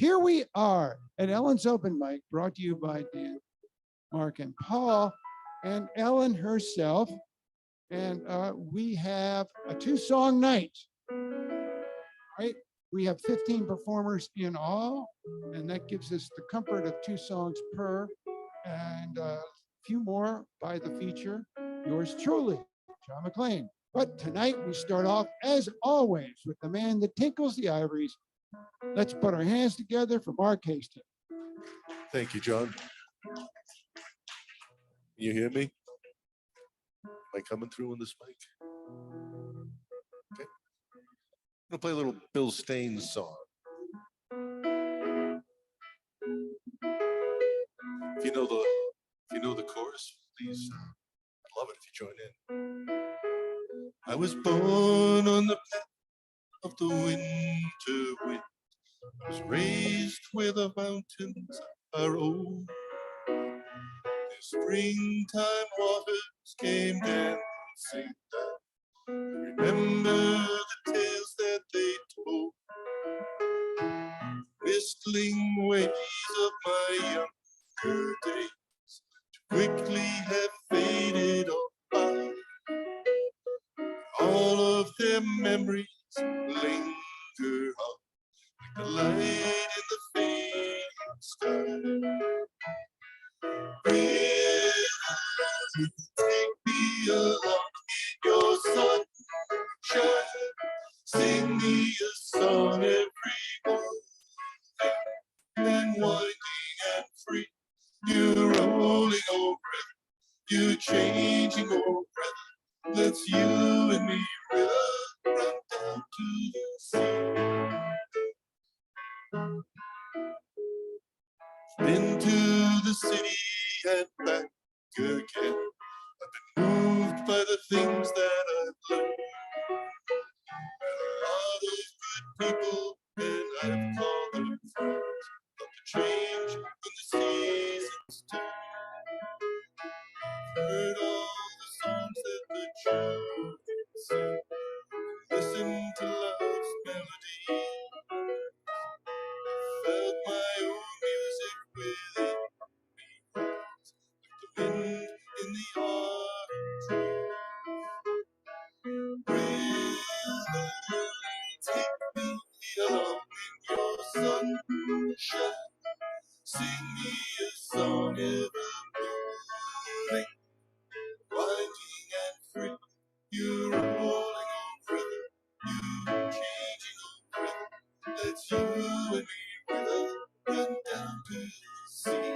here we are at Ellen's Open Mic, brought to you by Dan, Mark, and Paul, and Ellen herself. And we have a 2-song night, right? We have 15 performers in all, and that gives us the comfort of 2 songs per, and a few more by the feature, yours truly, John MacLean. But tonight we start off, as always, with the man that tinkles the ivories. Let's put our hands together for Mark Hastings. Thank you, John. Can you hear me? Am I coming through on this mic? Okay. I'm gonna play a little Bill Staines song. If you know the chorus, please, I'd love it if you join in. I was born on the path of the winter wind. I was raised where the mountains are old. The springtime waters came dancing down. Remember the tales that they told. Whistling ways of my younger days quickly have faded on by. All of their memories linger on like the light in the fading sky. Will you take me along in your sunshine? Sing me a song every morning, and winding and free. You rolling over, you changing over. Let's you and me run down to the sea. Been to the city and back again. I've been moved by the things that I've learned. A lot of good people, and I've called them friends. But the change when the seasons turn. Heard all the songs that the children sing. Listen to love's melody. Felt my own music within me. Like the wind in the autumn trees. Will you take me along in your sunshine? Sing me a song every morning, winding and free. You rolling on rhythm, you changing on rhythm. Let's you and me rhythm run down to the sea.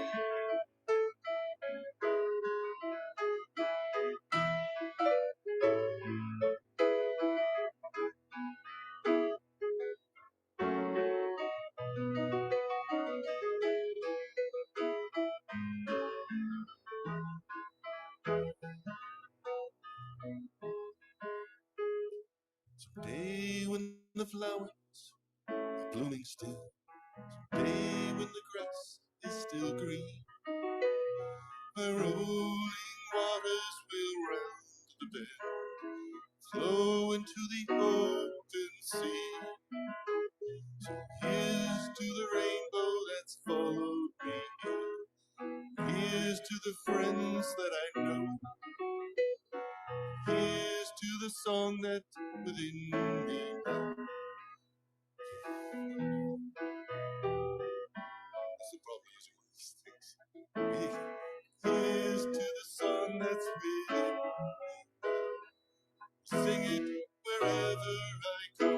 Someday when the flowers are blooming still, someday when the grass is still green, the rolling waters will round the bend, flow into the open sea. So here's to the rainbow that's followed me here. Here's to the friends that I know. Here's to the song that's within me now. This will probably use one of these things. Here's to the song that's within me. Sing it wherever I go.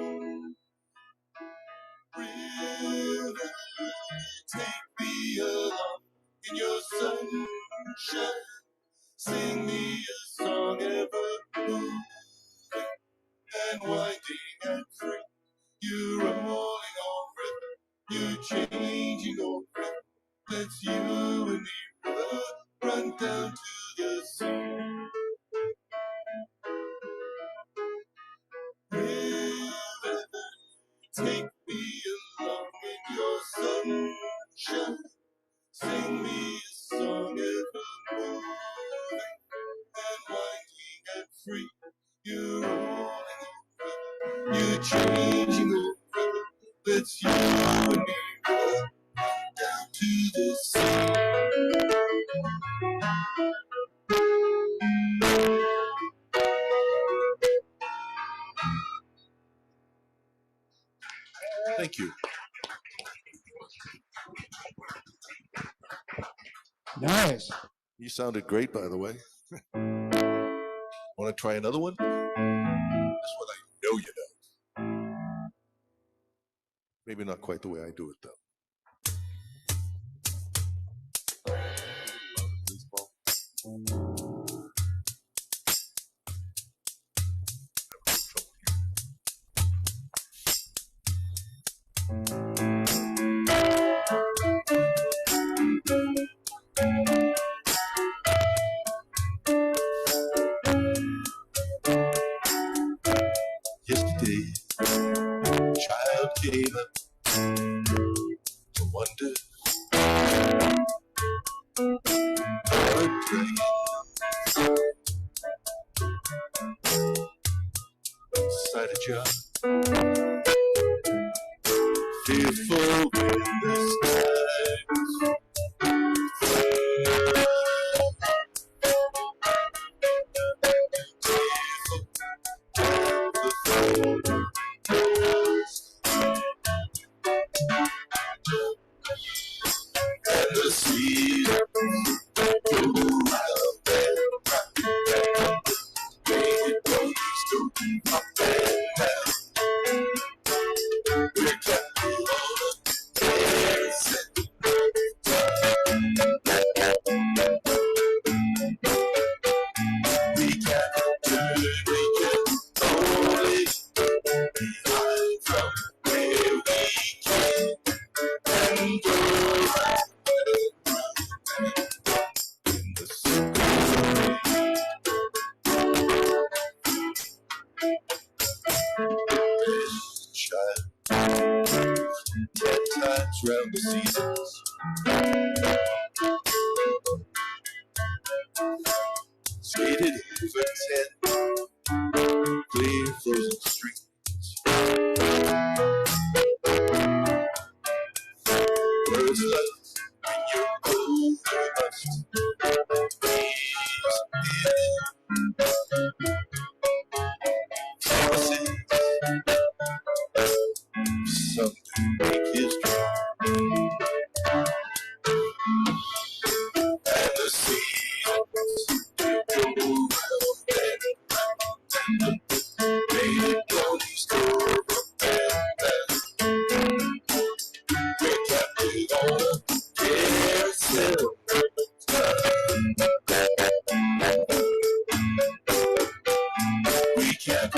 River, take me along in your sunshine. Sing me a song ever moving and winding and free. You rolling on rhythm, you changing on rhythm. Let's you and me run down to the sea. River, take me along in your sunshine. Sing me a song ever moving and winding and free. You rolling on rhythm, you changing on rhythm. Let's you and me Thank you. Nice. You sounded great, by the way. Want to try another one? This one I know you know. Maybe not quite the way I do it, though. Yesterday, child came up to wonder her dream. Sight a job, fearful in the skies. And the seas go round and round, it goes to up and down. We're captain on a dancing. We can only behind from where we came and go in the circle. Child, 10 times round the seasons. Skated over 10 clear frozen streets. Words love when you're older must promises someday make history. And the seas go round and round, made it go east or up and down. We're captain on a carousel. We can't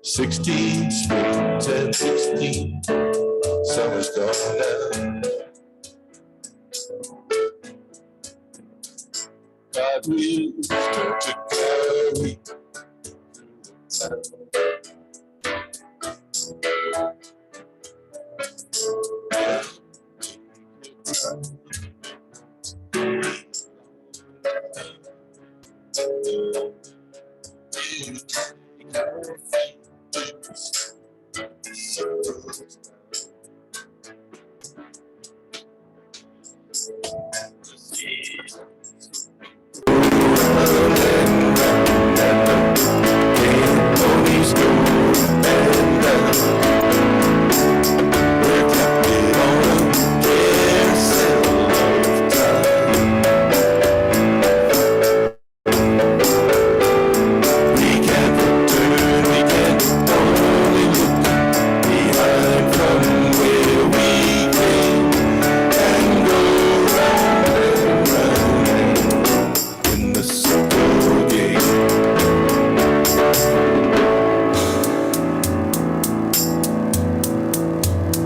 "16 springs and 16 summers gone now. God will start to carry time.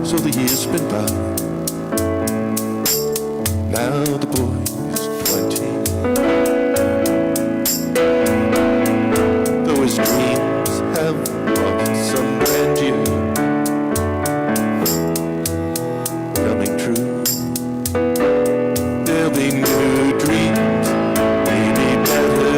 So the years spin by. Now the boy's 20. Though his dreams have lost some grandeur, coming true. There'll be new dreams, maybe better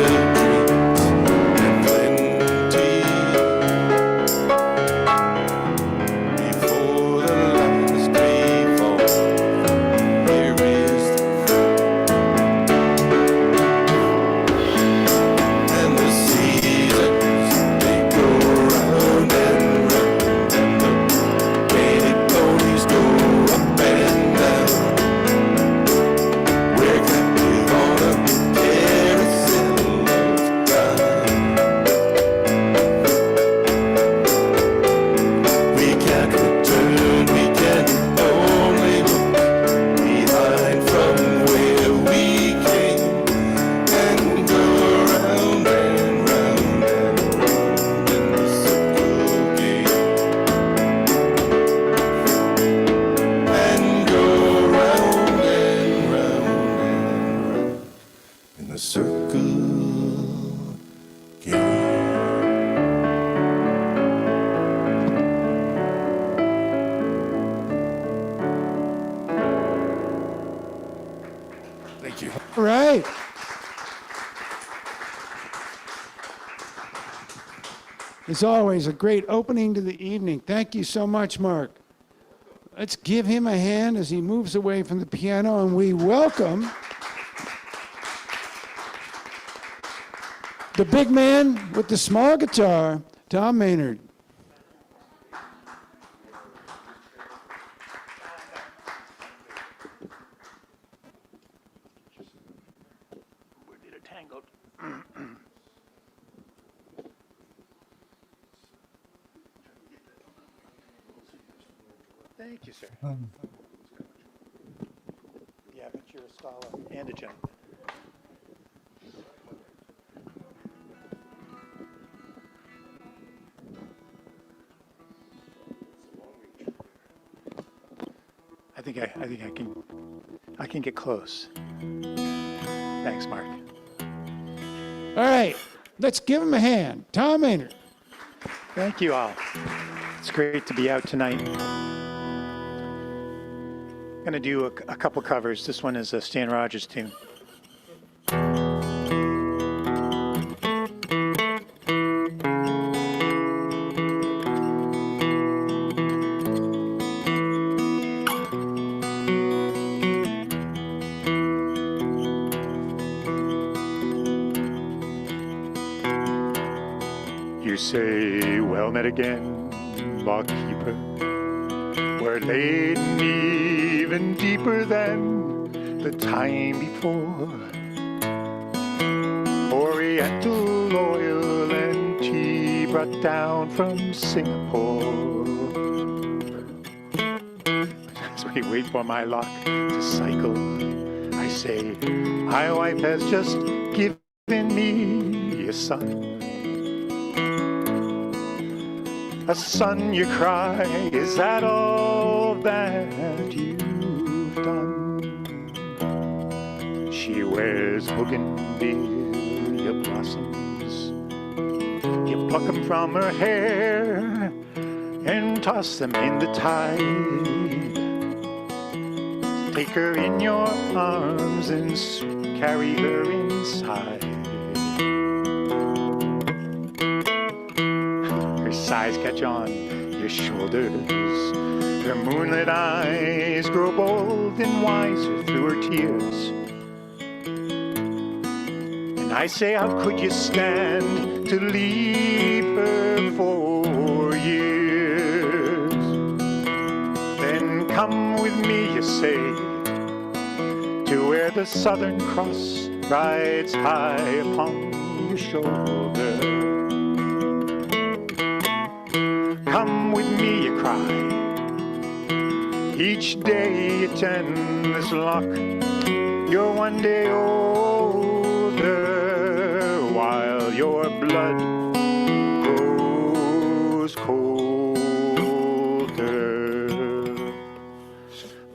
As always, a great opening to the evening. Thank you so much, Mark. Let's give him a hand as he moves away from the piano, and we welcome the big man with the small guitar, Tom Maynard. Thank you, sir. Yeah, but you're a scholar and a gentleman. I can get close. Thanks, Mark. All right, let's give him a hand. Tom Maynard. Thank you all. It's great to be out tonight. I'm going to do a couple covers. This one is a Stan Rogers tune. You say, well met again, barkeeper. We're laden even deeper than the time before. Oriental oil and tea brought down from Singapore. As we wait for my lock to cycle, I say, my wife has just given me a son. A son, you cry, is that all that you've done? She wears bougainvillea blossoms. You pluck them from her hair and toss them in the tide. Take her in your arms and carry her inside. Sighs catch on your shoulders. Her moonlit eyes grow bold and wiser through her tears. And I say, how could you stand to leave her for years? Then come with me, you say, to where the Southern Cross rides high upon your shoulder. Come with me, you cry. Each day you tend this lock. You're one day older, while your blood grows colder.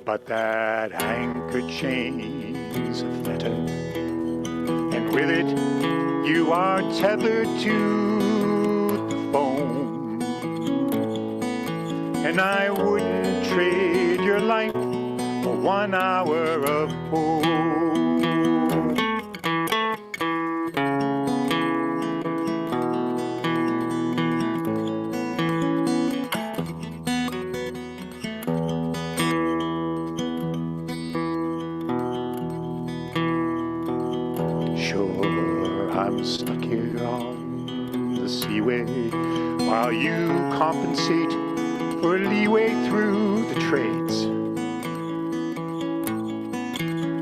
But that anchor chain's a fetter, and with it you are tethered to the foam. And I wouldn't trade your life for 1 hour of home. Sure, I'm stuck here on the seaway while you compensate for leeway through the trades.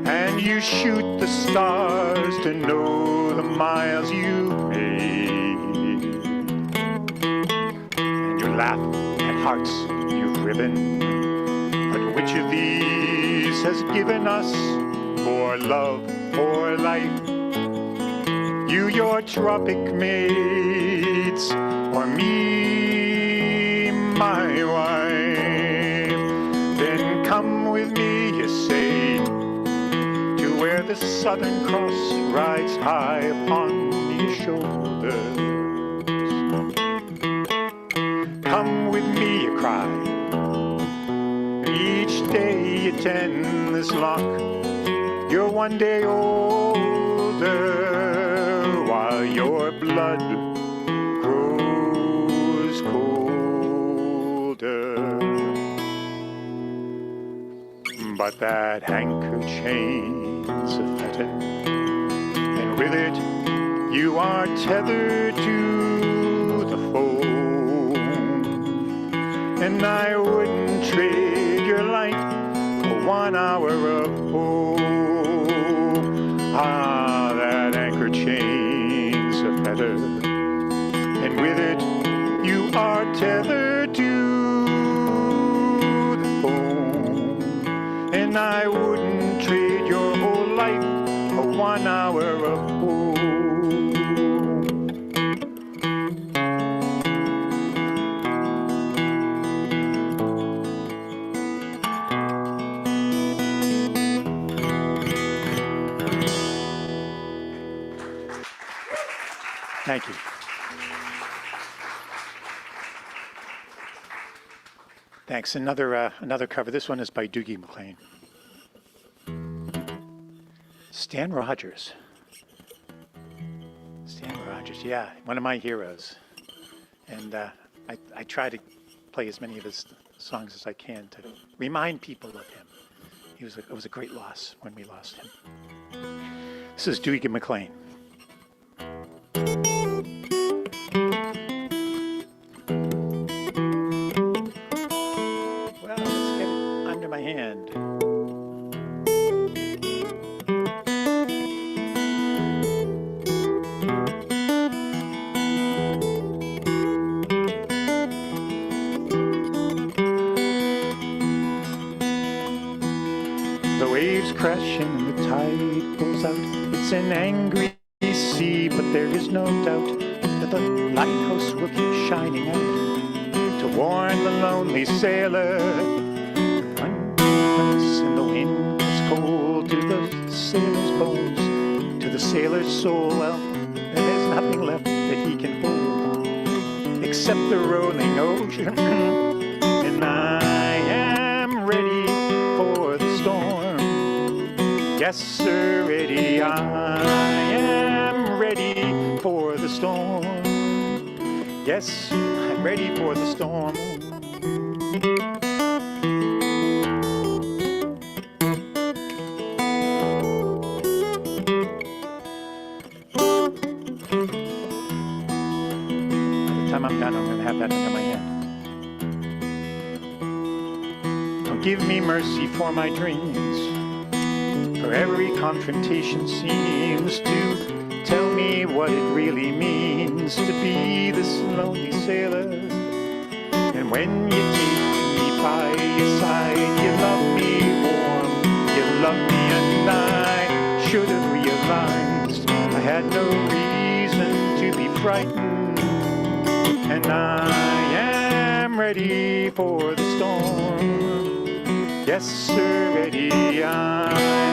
And you shoot the stars to know the miles you made. And you laugh at hearts you've riven. But which of these has given us more love or life? You, your tropic maids, or me, my wife? Then come with me, you say, to where the Southern Cross rides high upon your shoulders. Come with me, you cry. Each day you tend this lock. You're one day older, while your blood grows but that anchor chain's a fetter, and with it you are tethered to the foam. And I wouldn't trade your life for 1 hour of home. Ah, that anchor chain's a fetter, and with it you are tethered to the foam. And I wouldn't trade your whole life for 1 hour of home. Thank you. Thanks. Another cover. This one is by Doogie MacLean. Stan Rogers. Stan Rogers, yeah, one of my heroes. And I try to play as many of his songs as I can to remind people of him. It was a great loss when we lost him. This is Doogie MacLean. Well, let's get it under my hand. The waves crashing and the tide pulls out. It's an angry sea, but there is no doubt that the lighthouse will keep shining out to warn the lonely sailor. When and the wind gets cold to the sailor's bones, to the sailor's soul, well, there's nothing left that he can hold except the rolling ocean. And I am ready for the storm. Yes, sir, ready. I am ready for the storm. Yes, I'm ready for the storm. By the time I'm done, I'm going to have that under my hand. Don't give me mercy for my dreams, for every confrontation seems to tell me what it really means to be this lonely sailor. And when you take me by your side, you love me warm, you love me, and I should have realized I had no reason to be frightened. And I am ready for the storm. Yes, sir, ready. I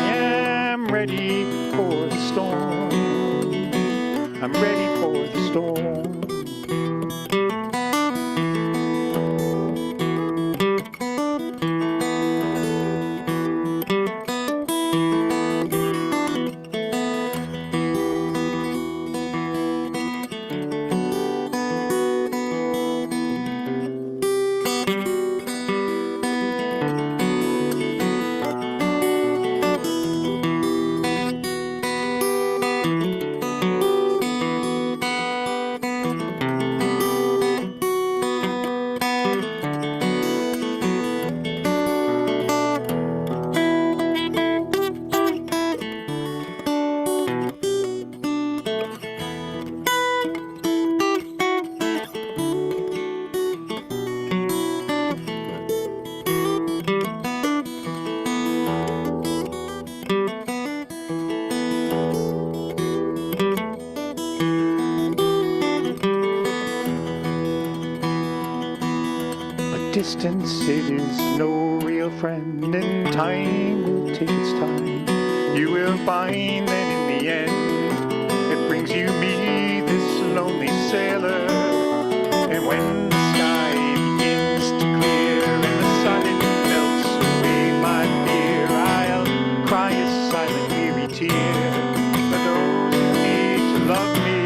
am ready for the storm. I'm ready for the storm. Distance, it is no real friend, and time will take its time. You will find that in the end, it brings you me, this lonely sailor. And when the sky begins to clear and the sun it melts away my fear, I'll cry a silent weary tear for those who need to love me.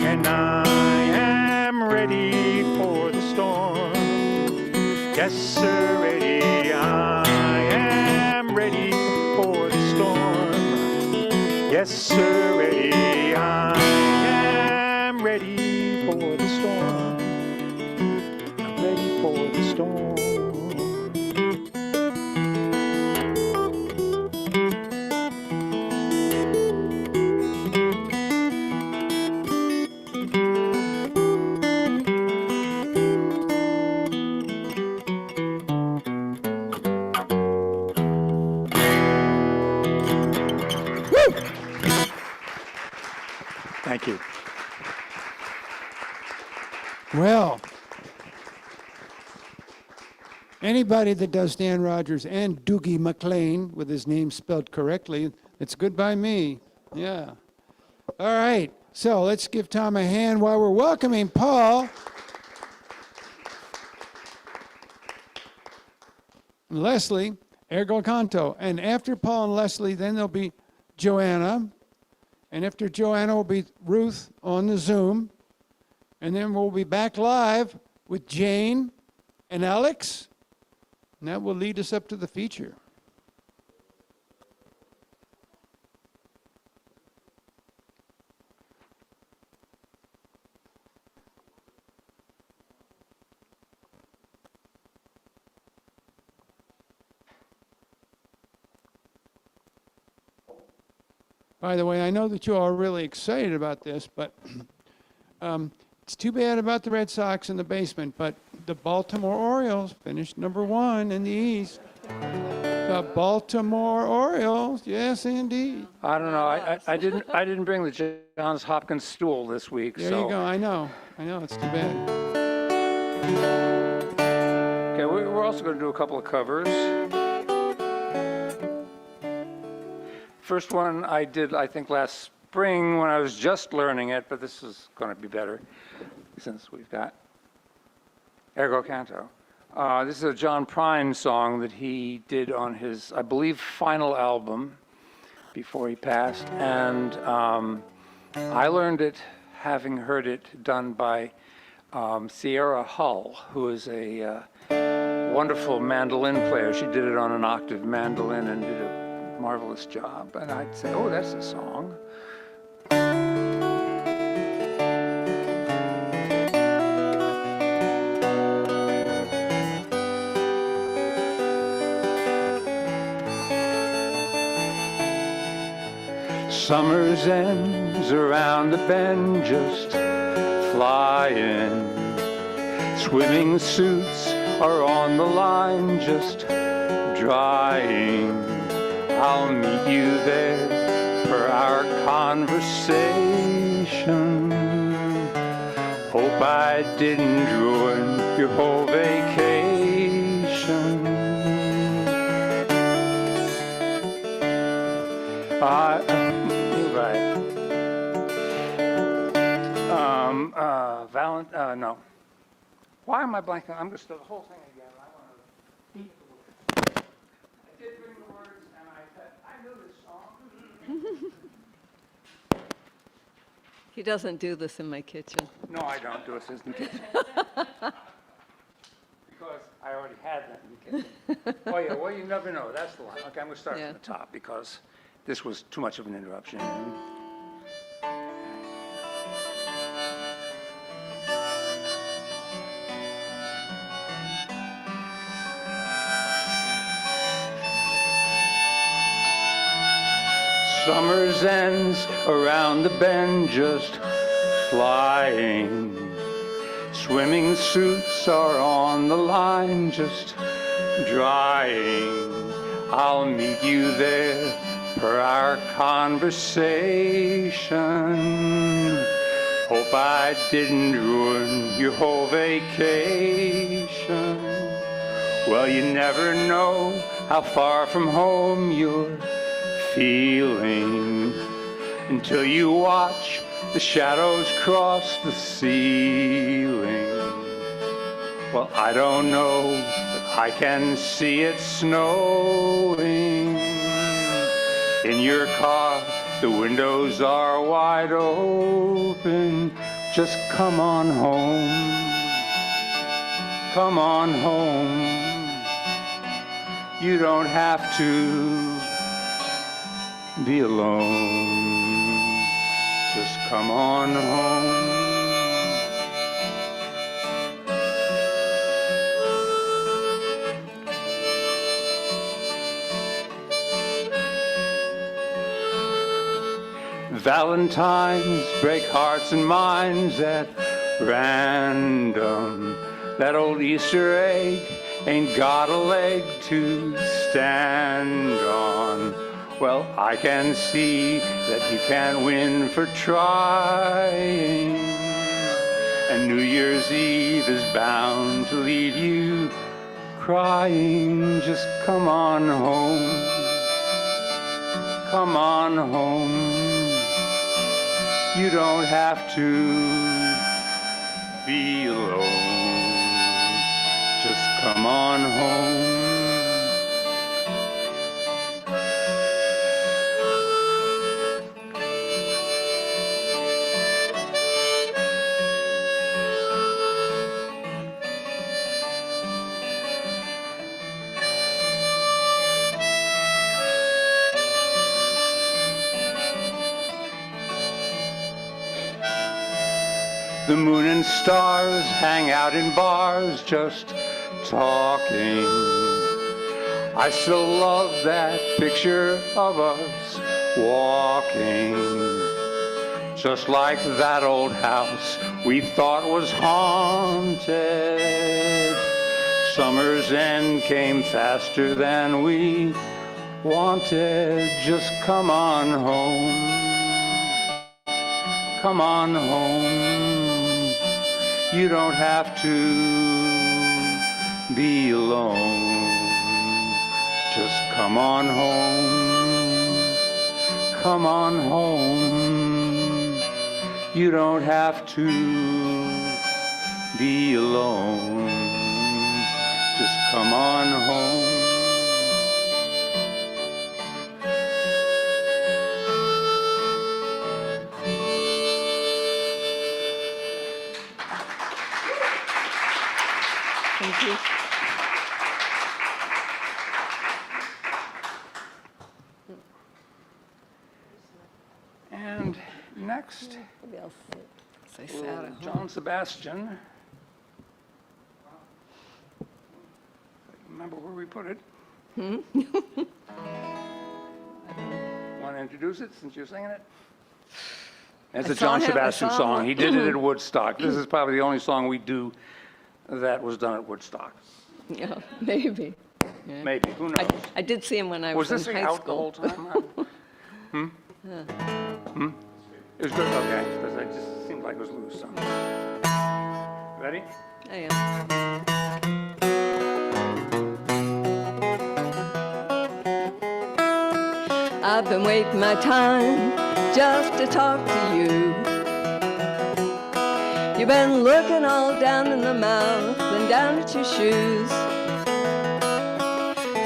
And I am ready for the storm. Yes, sir, ready. I am Yes, sir, ready. I am ready for the storm. I'm ready for the storm. Thank you. Well, anybody that does Stan Rogers and Doogie MacLean with his name spelled correctly, it's good by me. Yeah. All right. So let's give Tom a hand while we're welcoming Paul. And Leslie, Ergo Canto. And after Paul and Leslie, then there'll be Joanna. And after Joanna will be Ruth on the Zoom. And then we'll be back live with Jane and Alex. And that will lead us up to the feature. By the way, I know that you all are really excited about this, but it's too bad about the Red Sox in the basement, but the Baltimore Orioles finished #1 in the East. The Baltimore Orioles, yes, indeed. I don't know. I didn't bring the Johns Hopkins stool this week. There so. you go. I know. It's too bad. Okay, we're also going to do a couple of covers. First one I did, I think, last spring when I was just learning it, but this is going to be better since we've got Ergo Canto. This is a John Prine song that he did on his, I believe, final album before he passed. And I learned it having heard it done by Sierra Hull, who is a wonderful mandolin player. She did it on an octave mandolin and did a marvelous job. And I'd say, oh, that's a song. Summer's ends around the bend just flying. Swimming suits are on the line just drying. I'll meet you there for our conversation. Hope I didn't ruin your whole vacation. No. Why am I blanking? I'm just the whole thing again. I want to beat the words. I did bring the words, and I said, I knew this song. He doesn't do this in my kitchen. No, I don't do assistant kitchen. Because I already had that in the kitchen. Oh, yeah, well, you never know. That's the line. Okay, I'm going to start Yeah. from the top because this was too much of an interruption. Summer's ends around the bend just flying. Swimming suits are on the line just drying. I'll meet you there for our conversation. Hope I didn't ruin your whole vacation. Well, you never know how far from home you're feeling until you watch the shadows cross the ceiling. Well, I don't know, but I can see it snowing. In your car, the windows are wide open. Just come on home. Come on home. You don't have to be alone. Just come on home. Valentines break hearts and minds at random. That old Easter egg ain't got a leg to stand on. Well, I can see that you can't win for trying. And New Year's Eve is bound to leave you crying. Just come on home. Come on home. You don't have to be alone. Just come on home. The moon and stars hang out in bars just talking. I still love that picture of us walking. Just like that old house we thought was haunted. Summer's end came faster than we wanted. Just come on home. Come on home. You don't have to be alone. Just come on home. Come on home. You don't have to be alone. Just come on home. Thank you. And next, Maybe I'll sit, 'cause I sat at home. John Sebastian. Remember where we put it? Want to introduce it since you're singing it? It's a I saw John him- I Sebastian saw song. him. He did it at Woodstock. This is probably the only song we do that was done at Woodstock. Yeah, maybe. Yeah. Maybe, who knows? I did see him when I Was was this in thing high out the whole school. time? It was good, okay, because it just seemed like it was loose. So. Ready? I am. I've been waiting my time just to talk to you. You've been looking all down in the mouth and down at your shoes.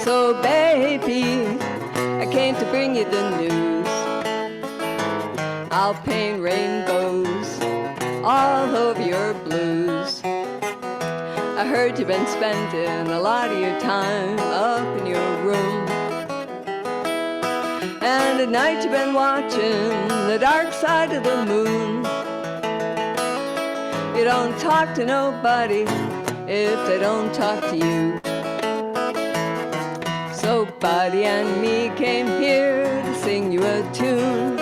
So baby, I came to bring you the news. I'll paint rainbows all over your blues. I heard you've been spending a lot of your time up in your room. And at night you've been watching the dark side of the moon. You don't talk to nobody if they don't talk to you. So Buddy and me came here to sing you a tune.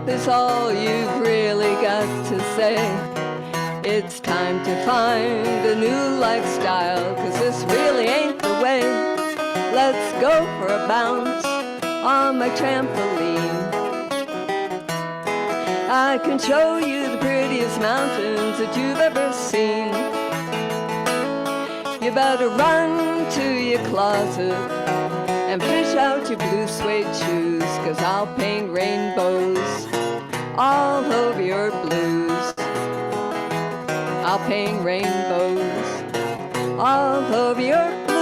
Is all you've really got to say. It's time to find a new lifestyle, 'cause this really ain't the way. Let's go for a bounce on my trampoline. I can show you the prettiest mountains that you've ever seen. You better run to your closet and fish out your blue suede shoes, 'cause I'll paint rainbows all over your blues. I'll paint rainbows all over your blues.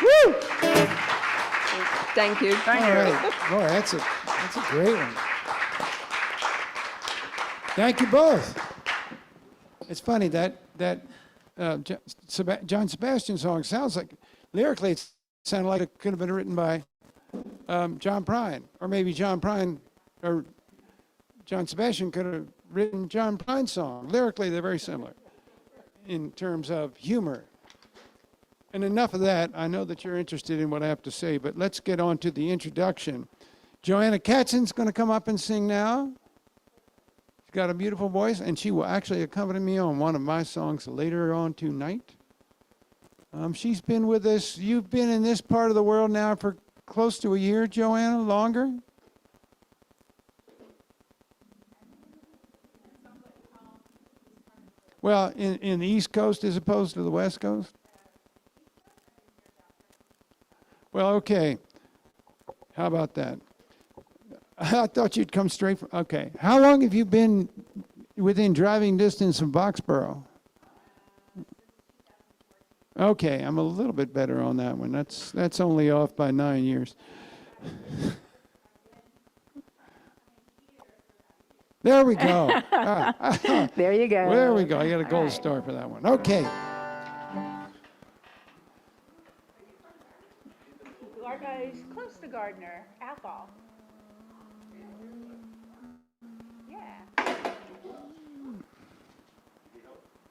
Woo! Thank you. Thank All you. right. Boy, that's a great one. Thank you both. It's funny that John Sebastian song sounds like, lyrically, it sounded like it could have been written by John Prine, or maybe John Prine or John Sebastian could have written John Prine's song. Lyrically, they're very similar in terms of humor. And enough of that. I know that you're interested in what I have to say, but let's get on to the introduction. Joanna Katzen's going to come up and sing now. She's got a beautiful voice, and she will actually accompany me on one of my songs later on tonight. She's been with us. You've been in this part of the world now for close to a year, Joanna, longer? Well, in the East Coast as opposed to the West Coast? Well, okay. How about that? I thought you'd come straight from, okay. How long have you been within driving distance of Boxborough? Okay, I'm a little bit better on that one. That's only off by 9 years. There we go. There you go. There we go. I got a gold star for that one. Okay. He's close to Gardner. Athol. Yeah.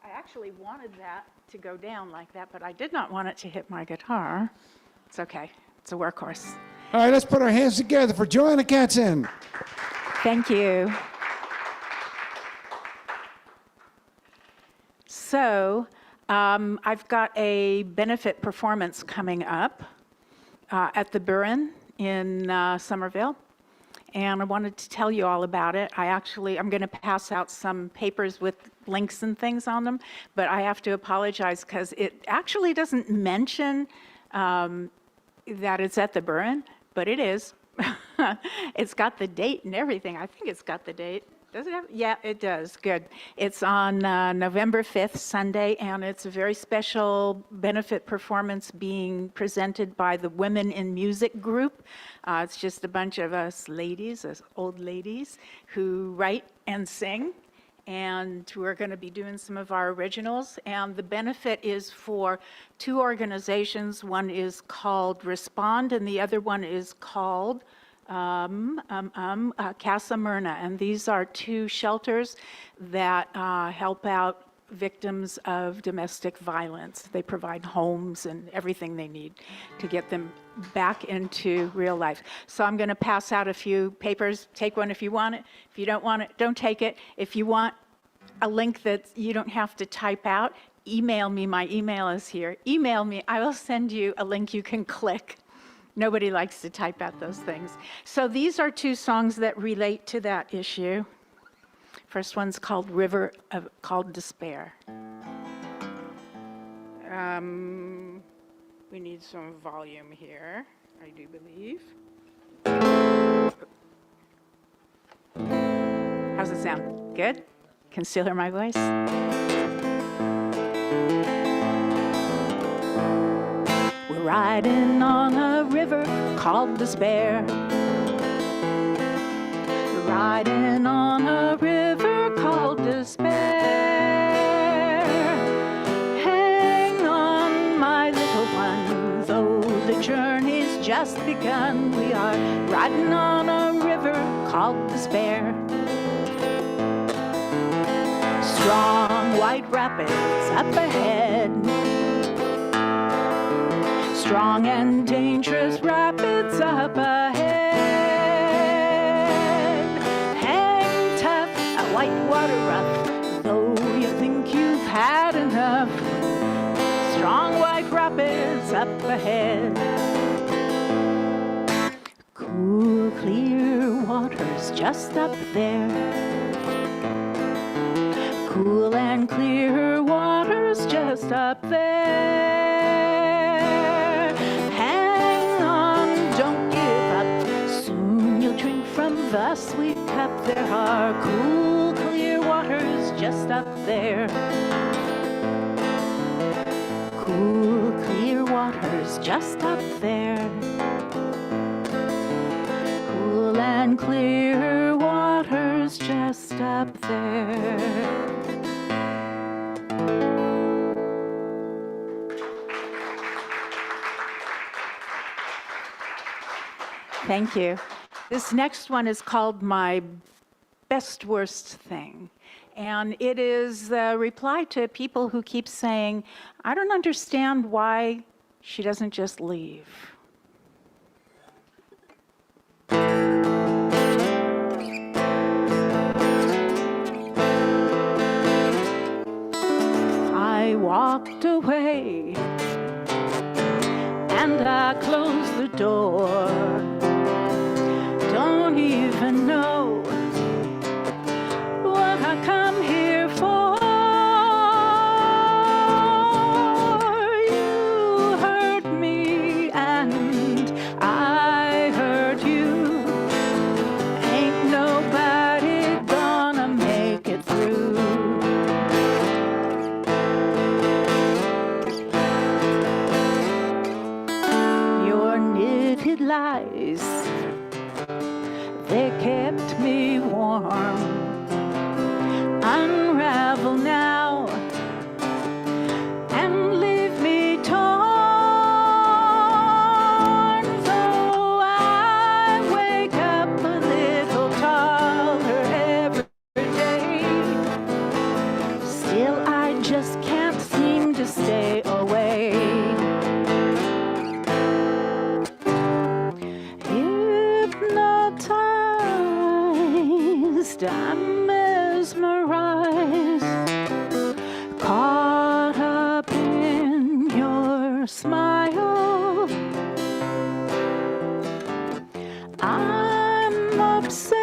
I actually wanted that to go down like that, but I did not want it to hit my guitar. It's okay. It's a workhorse. All right, let's put our hands together for Joanna Katzen. Thank you. So, I've got a benefit performance coming up at the Burin in Somerville, and I wanted to tell you all about it. I'm going to pass out some papers with links and things on them, but I have to apologize because it actually doesn't mention that it's at the Burin, but it is. It's got the date and everything. I think it's got the date. Does it have? Yeah, it does. Good. It's on November 5th, Sunday, and it's a very special benefit performance being presented by the Women in Music group. It's just a bunch of us ladies, us old ladies, who write and sing, and we're going to be doing some of our originals. And the benefit is for two organizations. One is called Respond, and the other one is called Casa Myrna, and these are two shelters that help out victims of domestic violence. They provide homes and everything they need to get them back into real life. So I'm going to pass out a few papers. Take one if you want it. If you don't want it, don't take it. If you want a link that you don't have to type out, email me. My email is here. Email me. I will send you a link you can click. Nobody likes to type out those things. So these are two songs that relate to that issue. First one's called called Despair. We need some volume here, I do believe. How's it sound? Good? Can still hear my voice? We're riding on a river called Despair. We're riding on a river called Despair. Hang on, my little one, though the journey's just begun. We are riding on a river called Despair. Strong white rapids up ahead. Strong and dangerous rapids up ahead. Hang tough, a white water rough, though you think you've had enough. Strong white rapids up ahead. Cool, clear waters just up there. Cool and clear waters just up there. Hang on, don't give up. There are cool, clear waters just up there. Cool, clear waters just up there. Cool and clear waters just up there. Thank you. This next one is called My Best Worst Thing. And it is a reply to people who keep saying, I don't understand why she doesn't just leave. I walked away and I closed the door. Don't even know what I come here for. You hurt me and I hurt you. Ain't nobody gonna make it through. Your knitted lies, they kept me warm. Unravel now and leave me torn. Though I wake up a little taller every day, still I just can't seem to stay away. Hypnotized, I'm mesmerized, caught up in your smile. I'm obsessed,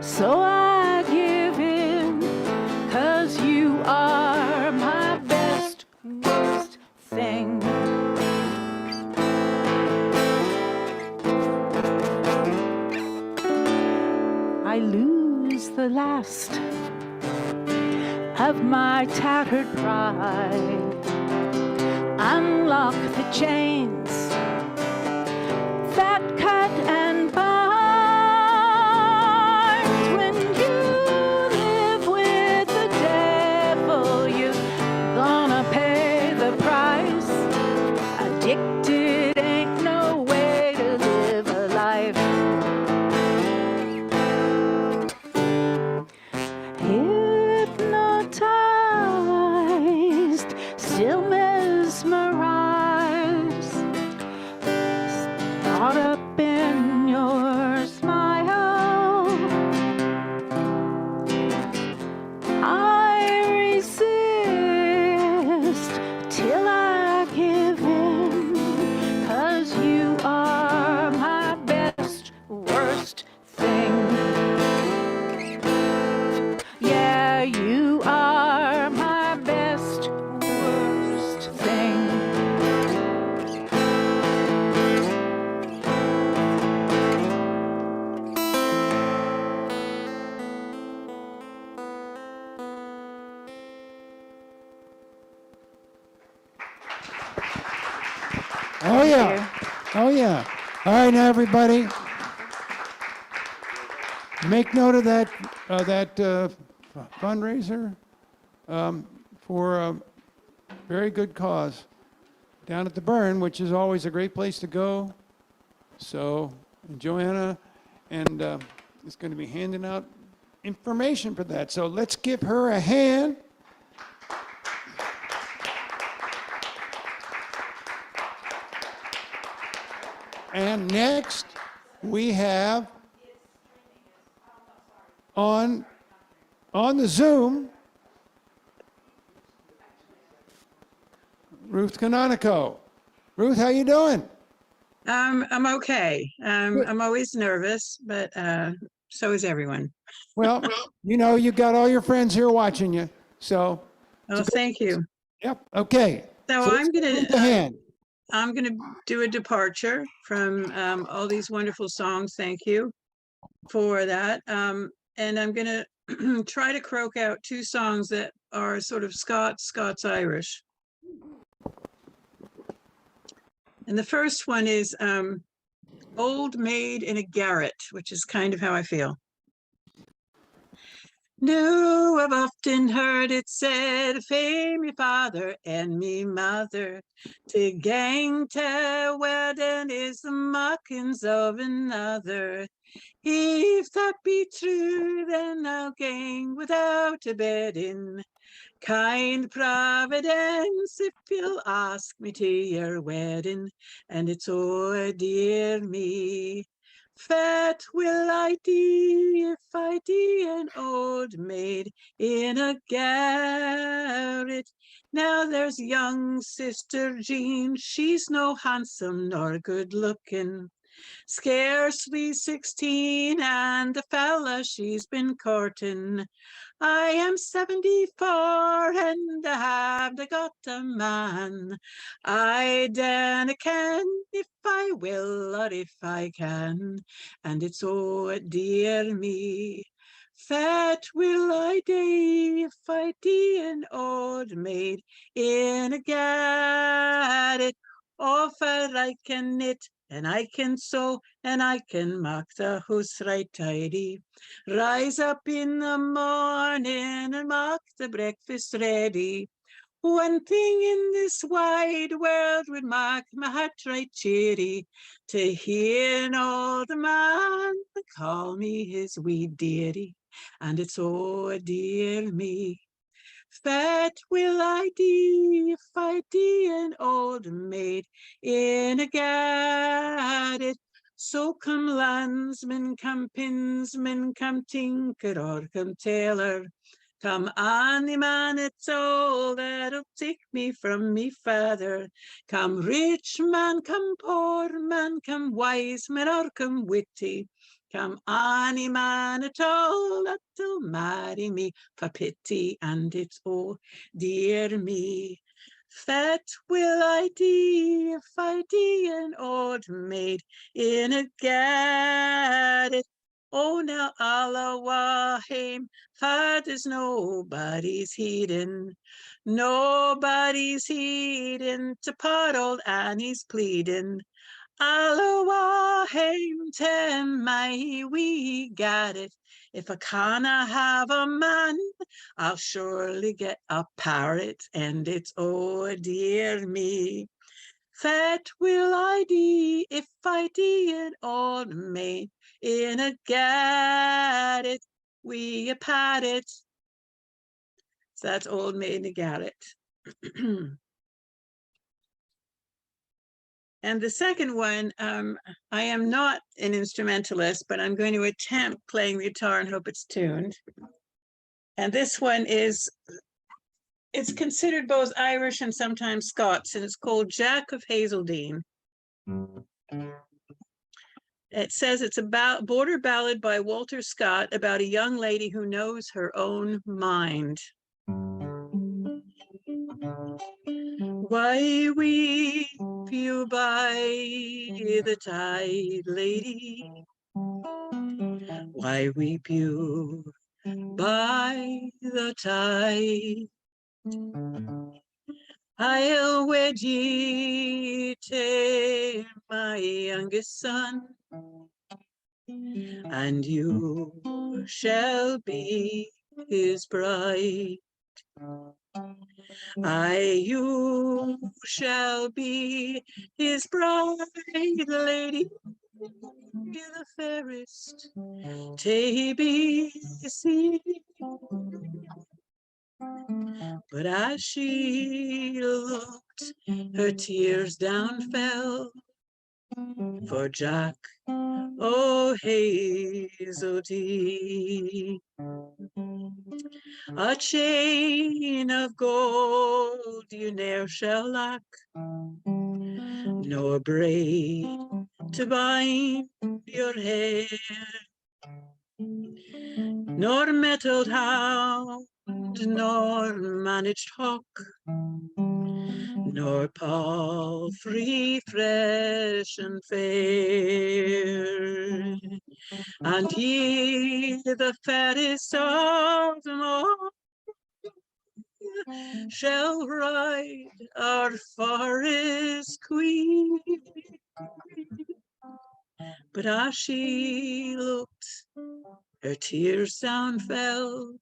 so I give in, 'cause you are my best, worst thing. I lose the last of my tattered pride. Unlock the chains that cut and bind. When you live with the devil, you're gonna pay the price. Addicted ain't no way to live a life. Hypnotized, still mesmerized, caught up in your smile. I resist till I give in, 'cause you are my best, worst thing. Yeah, you are my best, worst thing. Oh, yeah. Oh, yeah. All right, now, everybody. Make note of that, fundraiser for a very good cause down at the Burn, which is always a great place to go. So Joanna and is going to be handing out information for that. So let's give her a hand. And next, we have on the Zoom, Ruth Canonico. Ruth, how you doing? I'm okay. I'm always nervous, but so is everyone. Well, you got all your friends here watching you, so. Oh, thank you. Yep, okay. So let's give Ruth a hand. I'm gonna do a departure from all these wonderful songs. Thank you. for that. And I'm gonna try to croak out two songs that are sort of Scots-Irish. And the first one is Old Maid in a Garret, which is kind of how I feel. No, I've often heard it said, fae me father and me mother, to gang to wedding is the mockings of another. If that be true, then I'll gang without a bedding. Kind Providence, if you'll ask me to your wedding, and it's oh dear me. Fat will I be if I be an old maid in a garret. Now there's young Sister Jean, she's no handsome nor good looking. Scarcely 16, and the fella she's been courting. I am 74 and I haven't got a man. I dinna ken if I will or if I can, and it's oh dear me. Fat will I die if I be an old maid in a garret. Oh, for I can knit and I can sew and I can make the house right tidy. Rise up in the morning and make the breakfast ready. One thing in this wide world would make my heart right cheery, to hear an old man call me his wee dearie, and it's oh dear me. Fat will I be if I be an old maid in a garret. So come landsmen, come pinsmen, come tinker or come tailor. Come any man at all that'll take me from me father. Come rich man, come poor man, come wise man or come witty. Come any man at all that'll marry me for pity, and it's oh dear me. Fat will I be if I be an old maid in a garret. Oh, now Allah hame, fathers nobody's heeding. Nobody's heeding to poor old Annie's pleading. Allah hame, tell my we got it. If I canna have a man, I'll surely get a parrot, and it's oh dear me. Fat will I be if I be an old maid in a garret, we a parrot. So that's Old Maid in a Garret. And the second one, I am not an instrumentalist, but I'm going to attempt playing the guitar and hope it's tuned. And this one is, it's considered both Irish and sometimes Scots, and it's called Jack of Hazeldean. It says it's a border ballad by Walter Scott about a young lady who knows her own mind. Why weep you by the tide, lady? Why weep you by the tide? I'll wed ye to my youngest son, and you shall be his bride. You shall be his bride, lady, the fairest to be seen. But as she looked, her tears down fell for Jack O'Hazeltine. A chain of gold you ne'er shall lack, nor braid to bind your hair, nor mettled hound, nor managed hawk, nor palfrey fresh and fair. And ye, the fairest of them all, shall ride our forest queen. But as she looked, her tears down fell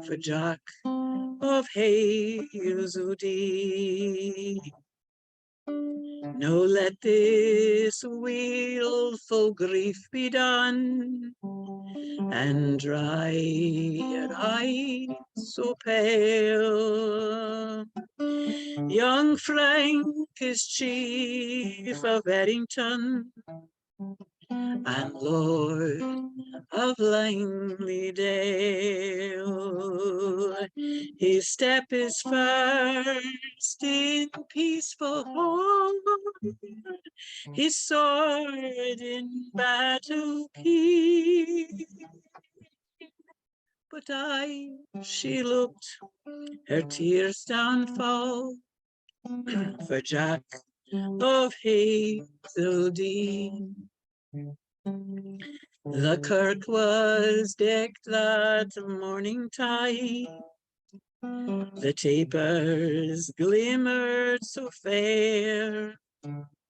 for Jack of Hazeldean. No, let this wilful grief be done, and dry your eyes so pale. Young Frank is chief of Errington, and Lord of Langley Dale. His step is first in peaceful hall, his sword in battle keen. But she looked, her tears down fall for Jack of Hazeldean. The kirk was decked that morning tide, the tapers glimmered so fair.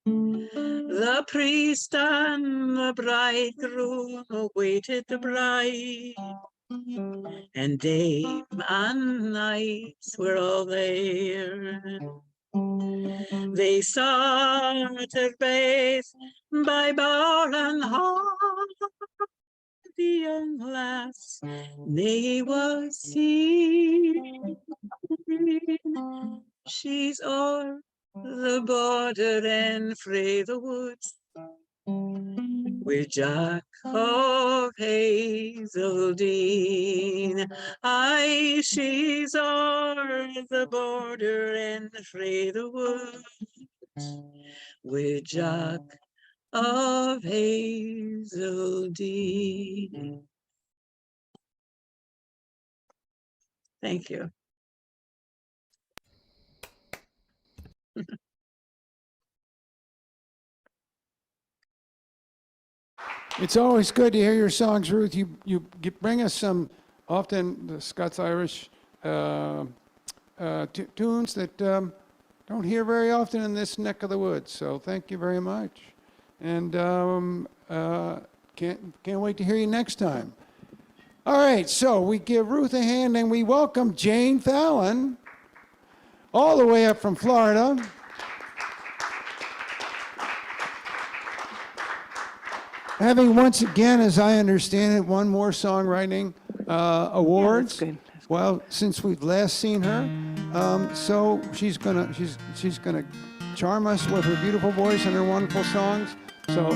The priest and the bridegroom awaited the bride, and dame and knights were all there. They sought her bathe by bar and hall, the young lass they was seen. She's o'er the border and frae the woods, with Jack of Hazeldean. Aye, she's o'er the border and frae the woods, with Jack of Hazeldean. Thank you. It's always good to hear your songs, Ruth. You bring us some, often the Scots-Irish tunes that don't hear very often in this neck of the woods. So thank you very much. And can't wait to hear you next time. All right, so we give Ruth a hand and we welcome Jane Fallon, all the way up from Florida. Having once again, as I understand it, won more songwriting awards. Yeah, that's good. Well, since we've last seen her, so she's gonna charm us with her beautiful voice and her wonderful songs. So,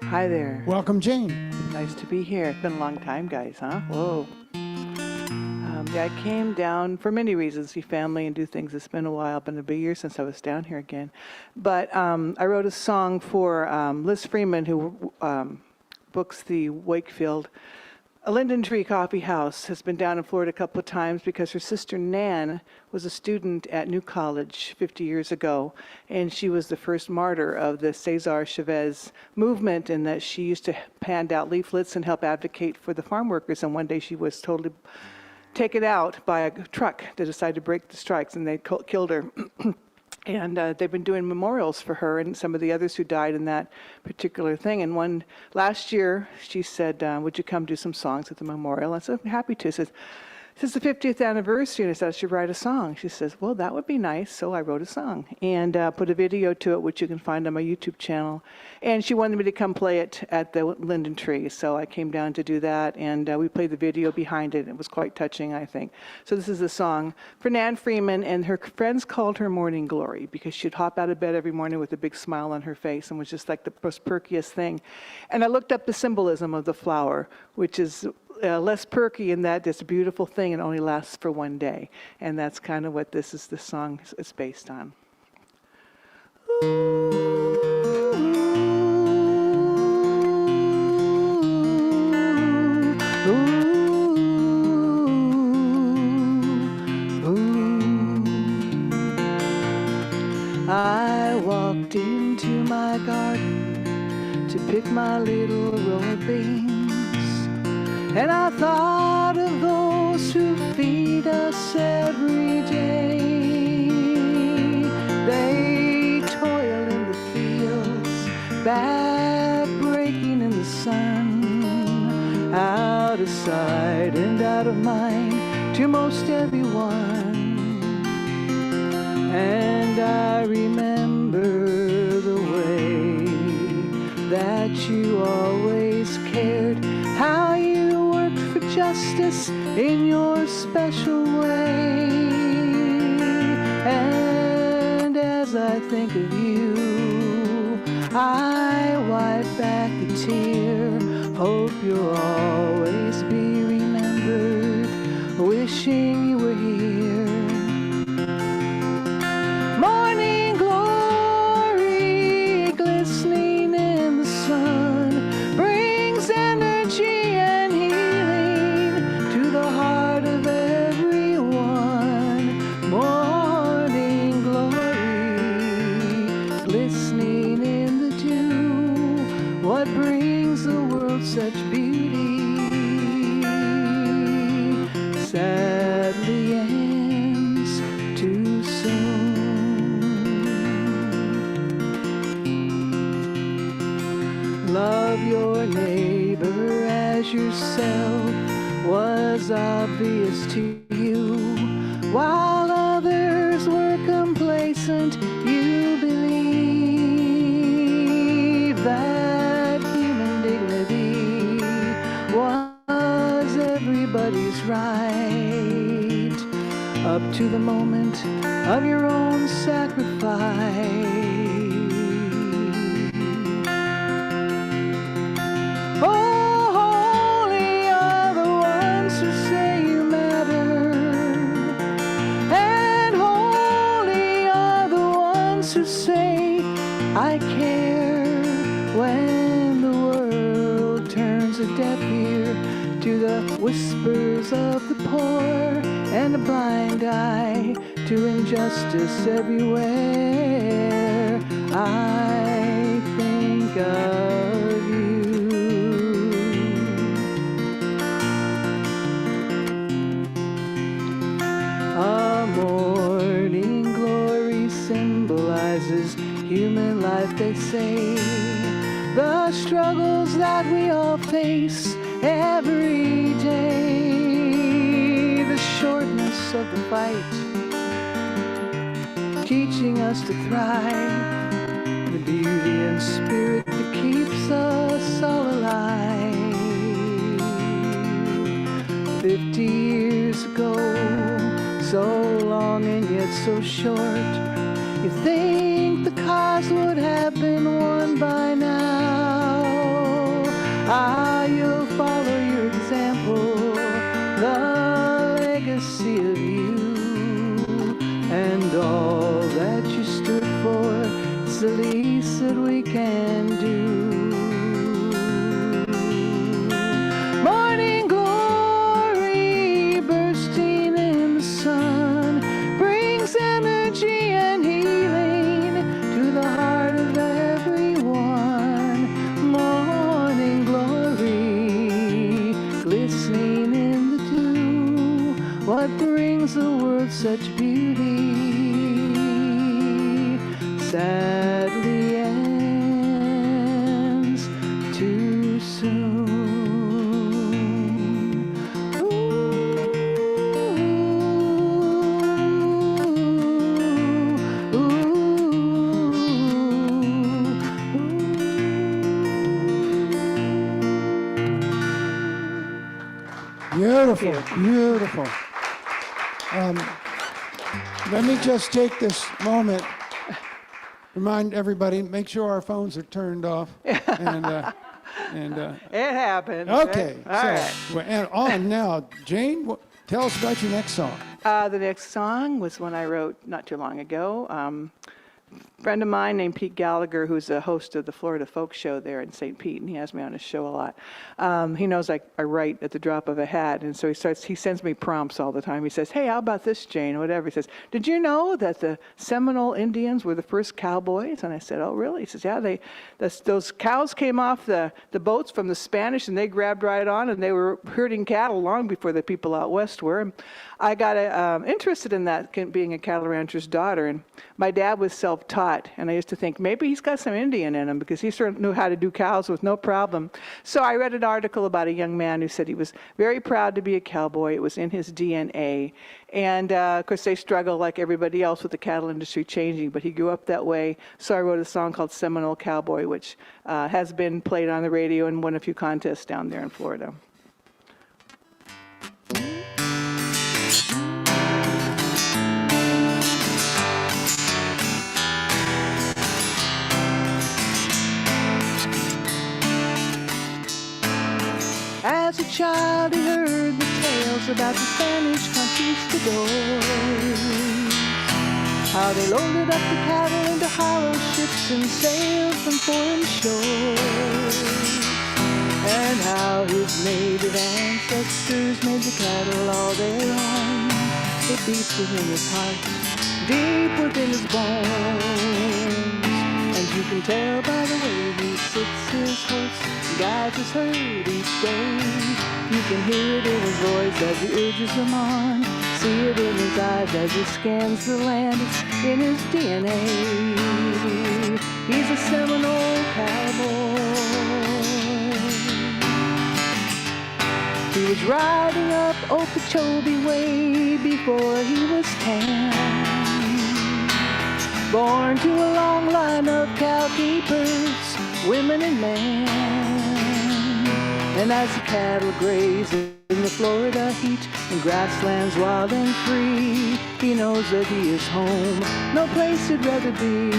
Hi there. welcome, Jane. Nice to be here. It's been a long time, guys, huh? Whoa. Yeah, I came down for many reasons, see family and do things. It's been a while, been a big year since I was down here again. But I wrote a song for Liz Freeman, who books the Wakefield. A Linden Tree Coffee House has been down in Florida a couple of times because her sister Nan was a student at New College 50 years ago, and she was the first martyr of the Cesar Chavez movement, in that she used to hand out leaflets and help advocate for the farm workers, and one day she was totally taken out by a truck that decided to break the strikes, and they killed her. And they've been doing memorials for her and some of the others who died in that particular thing. And last year, she said, would you come do some songs at the memorial? I said, I'm happy to. She says, this is the 50th anniversary, and I said I should write a song. She says, well, that would be nice. So I wrote a song and put a video to it, which you can find on my YouTube channel. And she wanted me to come play it at the Linden Tree. So I came down to do that, and we played the video behind it. It was quite touching, I think. So this is a song for Nan Freeman, and her friends called her Morning Glory because she'd hop out of bed every morning with a big smile on her face and was just like the most perkiest thing. And I looked up the symbolism of the flower, which is less perky in that it's a beautiful thing and only lasts for one day. And that's kind of what this song is based on. pick my little row of beans. And I thought of those who feed us every day. They toil in the fields, back breaking in the sun, out of sight and out of mind to most everyone. And I remember the way that you always cared, how you worked for justice in your special way. And as I think of you, I wipe back a tear. Hope you'll always be remembered, wishing you were here. Morning glory glistening in the sun brings energy and healing to the heart of everyone. Morning glory glistening in the dew, what brings the world such beauty sadly ends too soon. Love your neighbor as yourself was obvious to you, while others were complacent. You believe that human dignity was everybody's right, up to the moment of your own sacrifice. Oh, holy are the ones who say you matter, and holy are the ones who say I care, when the world turns a deaf ear to the whispers of the poor and a blind eye to injustice everywhere. I think of you. A morning glory symbolizes human life, they say. The struggles that we all face every day. The shortness of the fight, teaching us to thrive. The beauty and spirit that keeps us all alive. 50 years ago, so long and yet so short. You think the cause would have been won by now. Ah, you'll follow your example, the legacy of you, and all that you stood for. It's the least that we can do. Morning glory bursting in the sun brings energy and healing to the heart of everyone. Morning glory glistening in the dew, what brings the world such beauty sadly ends too soon. Beautiful, beautiful. Let me just take this moment, remind everybody, make sure our phones are turned off. And It happened. okay, All right. and on now. Jane, tell us about your next song. The next song was one I wrote not too long ago. friend of mine named Pete Gallagher, who's a host of the Florida Folk Show there in St. Pete, and he has me on his show a lot. He knows I write at the drop of a hat, and so he sends me prompts all the time. He says, "Hey, how about this, Jane?" Whatever. He says, "Did you know that the Seminole Indians were the first cowboys?" And I said, "Oh, really?" He says, "Yeah, those cows came off the boats from the Spanish, and they grabbed right on, and they were herding cattle long before the people out west were." And I got interested in that, being a cattle rancher's daughter, and my dad was self-taught, and I used to think maybe he's got some Indian in him because he sort of knew how to do cows with no problem. So I read an article about a young man who said he was very proud to be a cowboy. It was in his DNA. And of course, they struggle like everybody else with the cattle industry changing, but he grew up that way. So I wrote a song called Seminole Cowboy, which has been played on the radio and won a few contests down there in Florida. As a child, he heard the tales about the Spanish conquistadors, how they loaded up the cattle into hollow ships and sailed from foreign shores, and how his native ancestors made the cattle all their own. It beats within his heart, deep within his bones, and you can tell by the way he sits his horse and guides his herd each day. You can hear it in his voice as he urges them on, see it in his eyes as he scans the land. It's in his DNA. He's a Seminole cowboy. He was riding up Okeechobee way before he was 10. Born to a long line of cow keepers, women and men. And as the cattle graze in the Florida heat and grasslands wild and free, he knows that he is home, no place he'd rather be.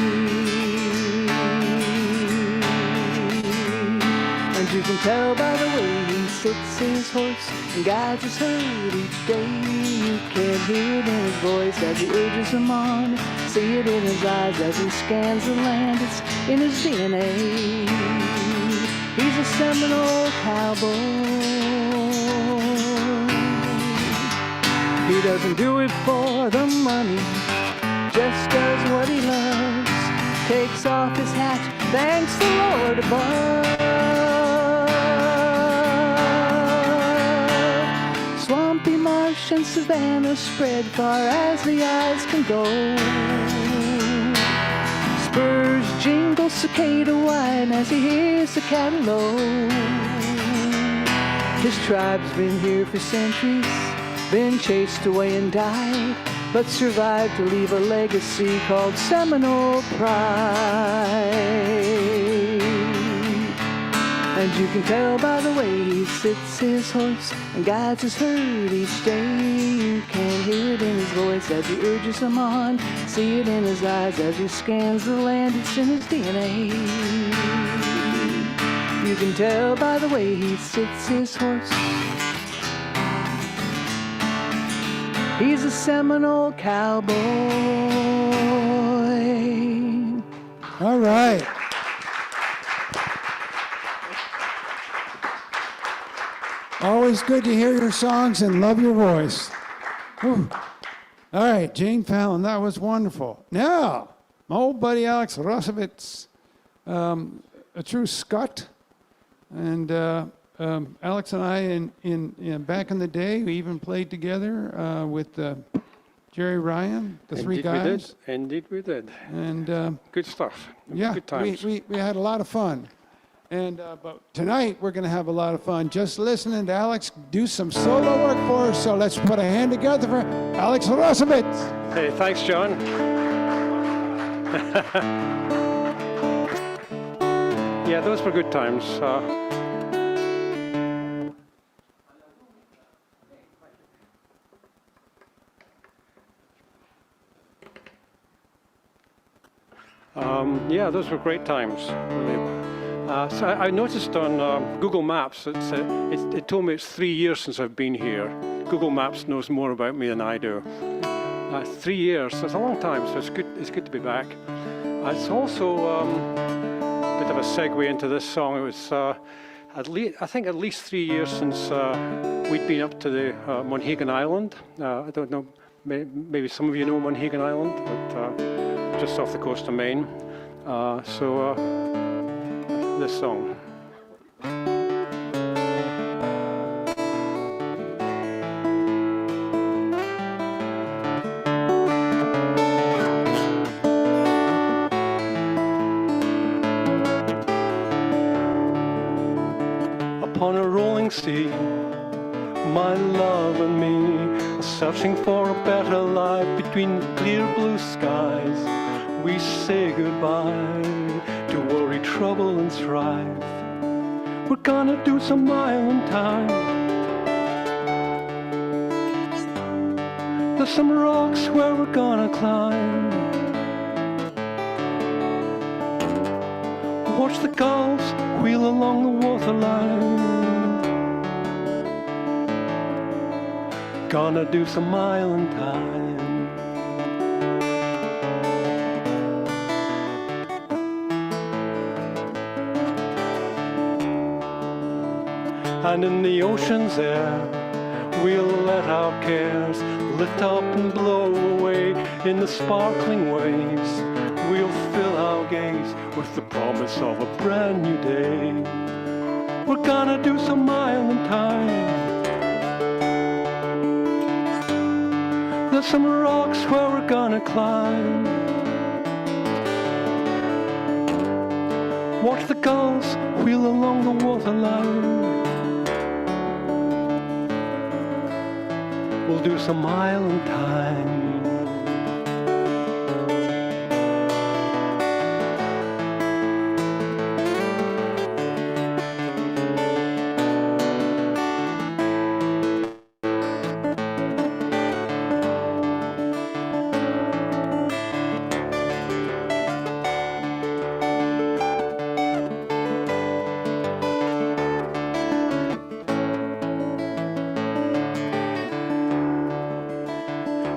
And you can tell by the way he sits his horse and guides his herd each day. You can hear it in his voice as he urges them on, see it in his eyes as he scans the land. It's in his DNA. He's a Seminole cowboy. He doesn't do it for the money, just does what he loves. Takes off his hat, thanks the Lord above. Swampy marsh and savanna spread far as the eyes can go. Spurs jingle cicada whine as he hears the cattle low. His tribe's been here for centuries, been chased away and died, but survived to leave a legacy called Seminole pride. And you can tell by the way he sits his horse and guides his herd each day. You can hear it in his voice as he urges them on, see it in his eyes as he scans the land. It's in his DNA. You can tell by the way he sits his horse. He's a Seminole cowboy. All right. Always good to hear your songs and love your voice. Whew. All right, Jane Fallon, that was wonderful. Now, my old buddy Alex Rosiewicz, a true Scot, and Alex and I, in back in the day, we even played together with Jerry Ryan, the three guys. Indeed we did. And Good stuff. yeah, Good times. we had a lot of fun. And but tonight we're going to have a lot of fun just listening to Alex do some solo work for us. So let's put a hand together for Alex Rosiewicz. Hey, thanks, John. Yeah, those were good times. Yeah, those were great times. So I noticed on Google Maps, it told me it's 3 years since I've been here. Google Maps knows more about me than I do. 3 years, that's a long time, so it's good to be back. It's also a bit of a segue into this song. It was I think at least 3 years since we'd been up to the Monhegan Island. I don't know, maybe some of you know Monhegan Island, but just off the coast of Maine. So this song. Upon a rolling sea, my love and me are searching for a better life between the clear blue skies. We say goodbye to worry, trouble, and strife. We're gonna do some island time. There's some rocks where we're gonna climb. Watch the gulls wheel along the waterline. Gonna do some island time. And in the ocean's air, we'll let our cares lift up and blow away. In the sparkling waves, we'll fill our gaze with the promise of a brand new day. We're gonna do some island time. There's some rocks where we're gonna climb. Watch the gulls wheel along the waterline. We'll do some island time.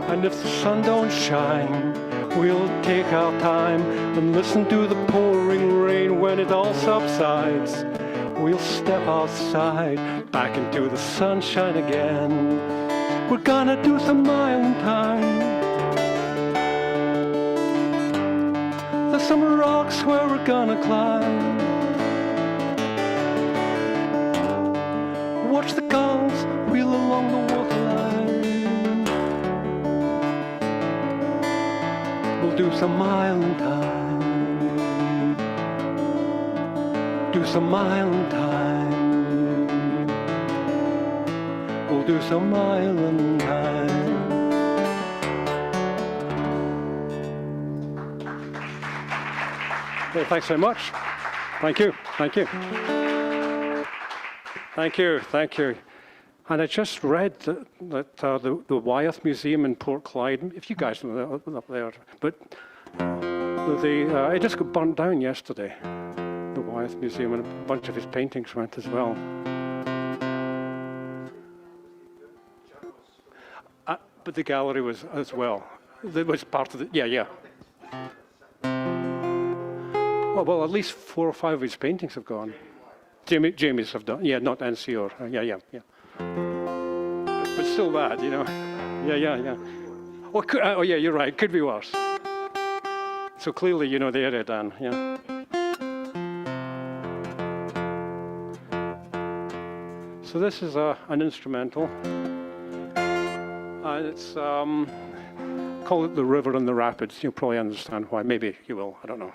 And if the sun don't shine, we'll take our time and listen to the pouring rain. When it all subsides, we'll step outside, back into the sunshine again. We're gonna do some island time. There's some rocks where we're gonna climb. Watch the gulls wheel along the waterline. We'll do some island time. Do some island time. We'll do some island time. Okay, thanks very much. Thank you. Thank you. Thank you. Thank you. And I just read that the Wyeth Museum in Port Clyde, if you guys know that up there, but it just got burnt down yesterday, the Wyeth Museum, and a bunch of his paintings went as well. But the gallery was as well. It was part of the, yeah. Well, at least 4 or 5 of his paintings have gone. Jamie's have done, yeah, not NCR, yeah. But still bad, you know. Yeah. Oh, yeah, you're right. Could be worse. So clearly, you know the area, Dan. Yeah. So this is an instrumental, and it's call it The River and the Rapids. You'll probably understand why. Maybe you will. I don't know.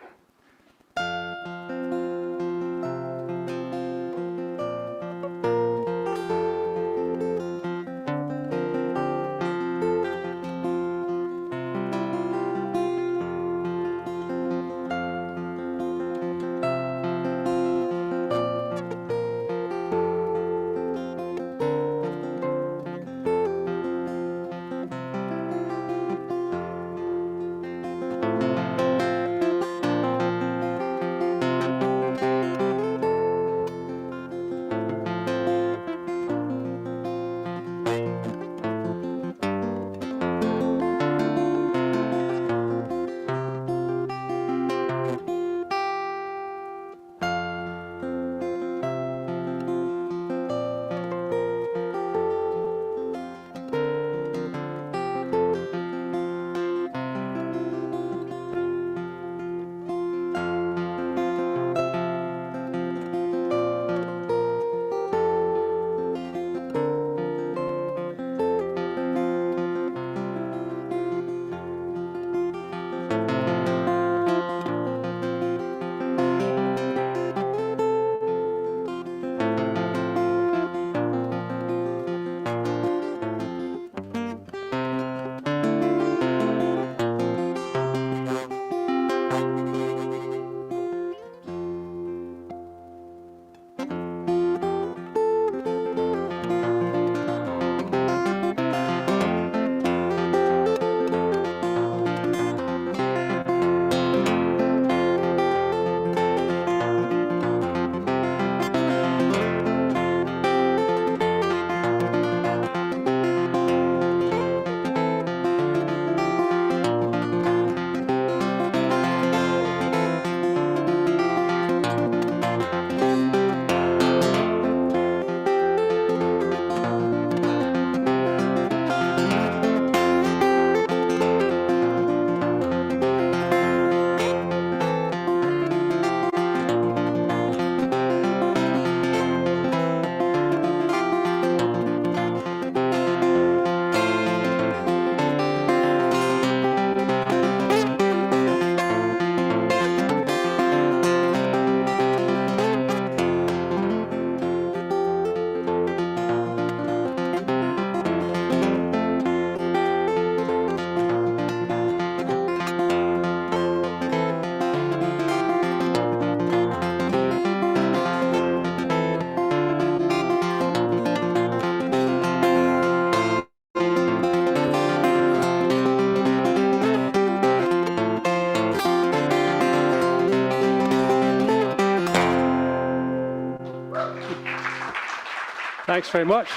Thanks very much.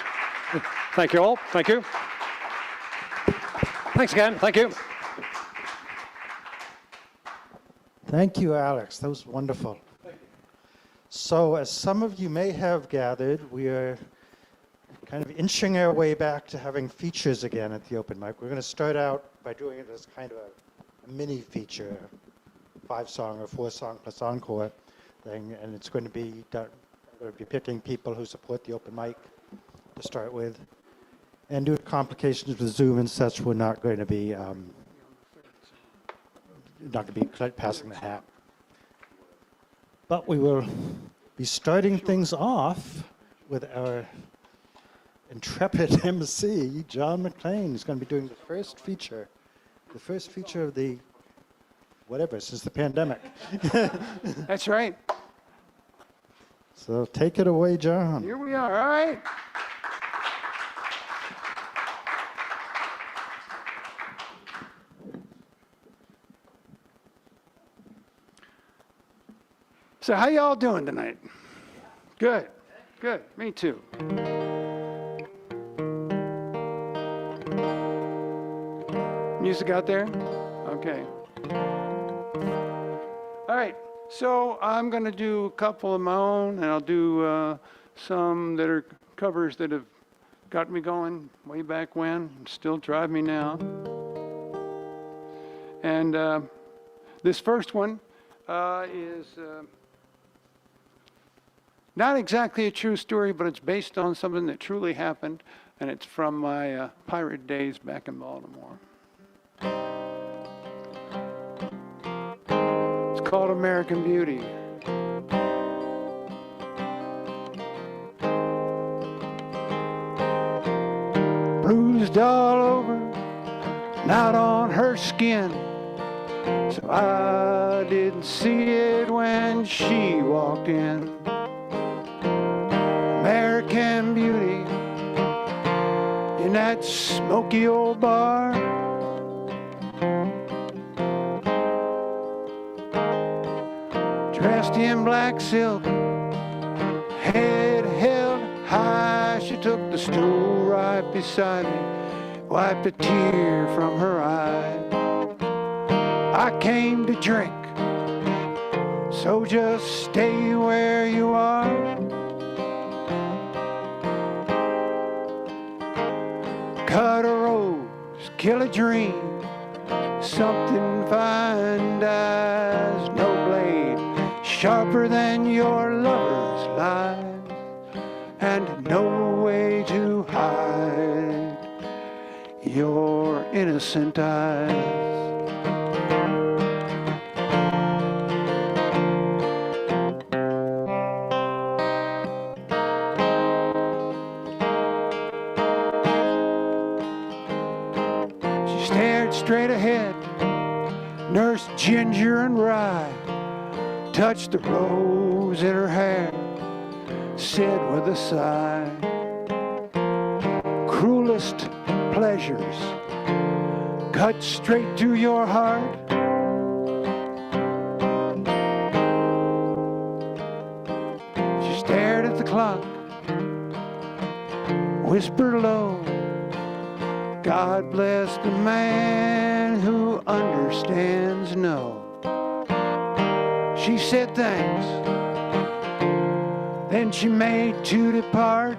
Thank you all. Thank you. Thanks again. Thank you. Thank you, Alex. That was wonderful. So, as some of you may have gathered, we are kind of inching our way back to having features again at the open mic. We're going to start out by doing it as kind of a mini feature, 5-song or 4-song plus encore thing, and it's going to be done. We're going to be picking people who support the open mic to start with, and due to complications with Zoom and such, we're not going to be passing the hat. But we will be starting things off with our intrepid MC, John MacLean, who's going to be doing the first feature of the, whatever, since the pandemic. That's right. So take it away, John. Here we are. All right. So how y'all doing tonight? Good. Good. Me too. Music out there? Okay. All right. So I'm going to do a couple of my own, and I'll do some that are covers that have got me going way back when and still drive me now. And this first one is not exactly a true story, but it's based on something that truly happened, and it's from my pirate days back in Baltimore. It's called American Beauty. Bruised all over, not on her skin, so I didn't see it when she walked in. American Beauty in that smoky old bar. Dressed in black silk, head held high, she took the stool right beside me, wiped a tear from her eye. I came to drink, so just stay where you are. Cut a rose, kill a dream, something fine dies, no blade sharper than your lover's lies, and no way to hide your innocent eyes. Straight ahead, nursed ginger and rye, touched the rose in her hair, said with a sigh, cruelest pleasures cut straight to your heart. She stared at the clock, whispered low, God bless the man who understands no. She said thanks, then she made to depart.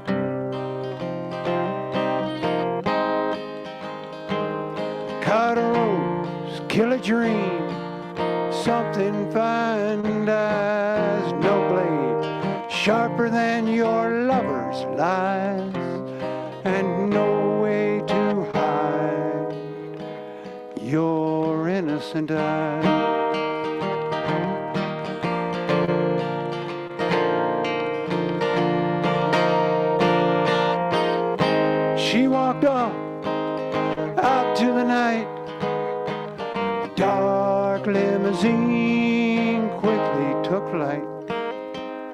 Cut a rose, kill a dream, something fine dies, no blade sharper than your lover's lies, and no way to hide your innocent eyes. She walked off out to the night. The dark limousine quickly took flight.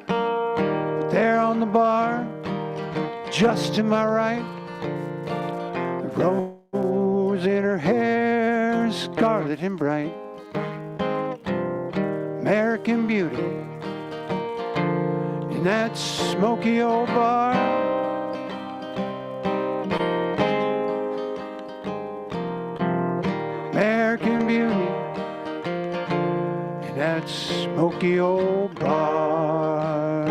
But there on the bar, just to my right, the rose in her hair, scarlet and bright. American Beauty in that smoky old bar. that smoky old bar.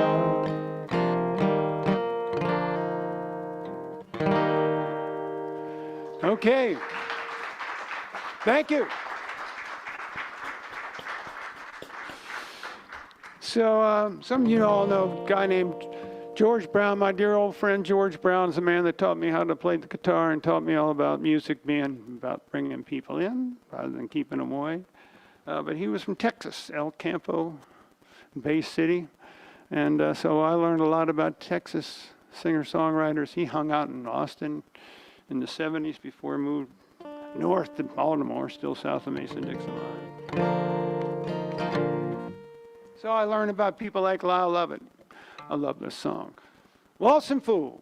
Okay. Thank you. So some of you all know a guy named George Brown. My dear old friend George Brown is the man that taught me how to play the guitar and taught me all about music being about bringing people in rather than keeping them away. But he was from Texas, El Campo, Bay City. And so I learned a lot about Texas singer-songwriters. He hung out in Austin in the 70s before he moved north to Baltimore, still south of Mason-Dixon line. So I learned about people like Lyle Lovett. I love this song. Waltzing Fool.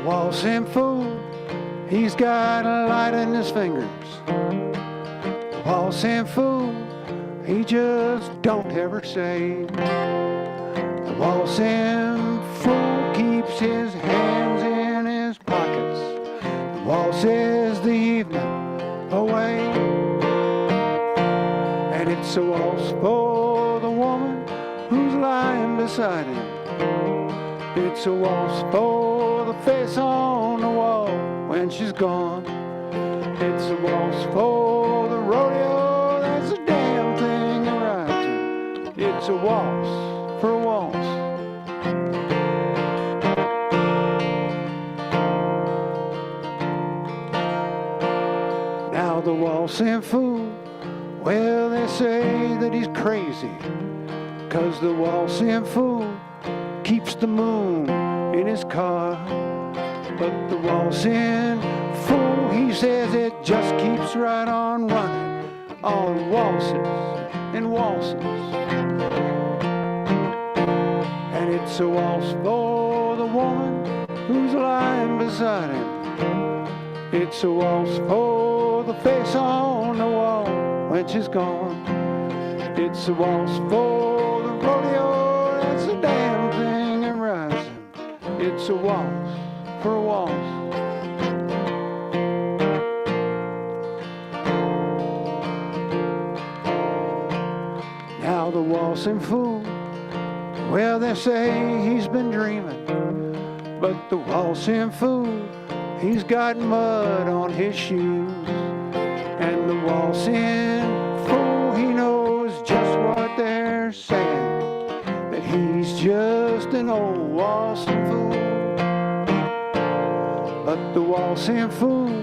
Waltzing fool, he's got a light in his fingers. Waltzing fool, he just don't ever say. The waltzing fool keeps his hands in his pockets. The waltzes the evening away. And it's a waltz for the woman who's lying beside him. It's a waltz for the face on the wall when she's gone. It's a waltz for the rodeo, that's a damn thing that rides her. It's a waltz for a waltz. Now the waltzing fool, well, they say that he's crazy, 'cause the waltzing fool keeps the moon in his car. But the waltzing fool, he says it just keeps right on running on waltzes and waltzes. And it's a waltz for the woman who's lying beside him. It's a waltz for the face on the wall when she's gone. It's a waltz for the rodeo, that's a damn thing that rides him. It's a waltz for a waltz. Now the waltzing fool, well, they say he's been dreaming, but the waltzing fool, he's got mud on his shoes. And the waltzing fool, he knows just what they're saying, that he's just an old waltzing fool. But the waltzing fool,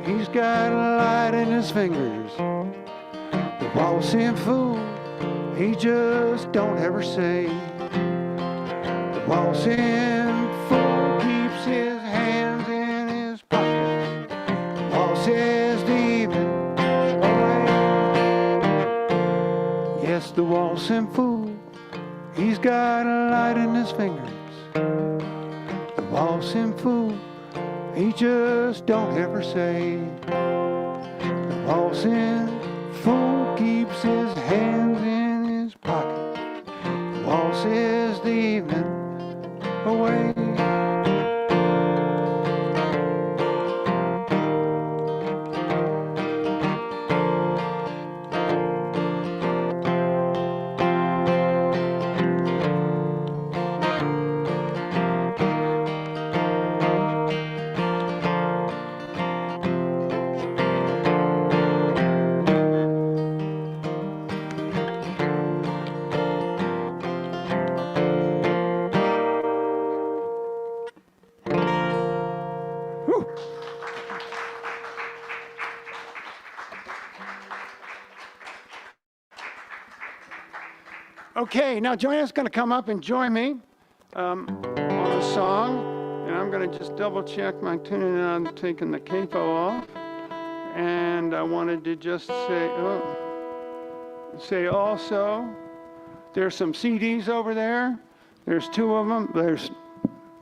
he's got a light in his fingers. The waltzing fool, he just don't ever say. The waltzing fool keeps his hands in his pocket. Waltzes the evening away. Yes, the waltzing fool, he's got a light in his fingers. The waltzing fool, he just don't ever say. The waltzing fool keeps his hands in his pocket. The waltzes the evening away. Okay, now Joanna's going to come up and join me on a song, and I'm going to just double check my tuning on taking the capo off. And I wanted to just say also, there's some CDs over there. There's 2 of them. There's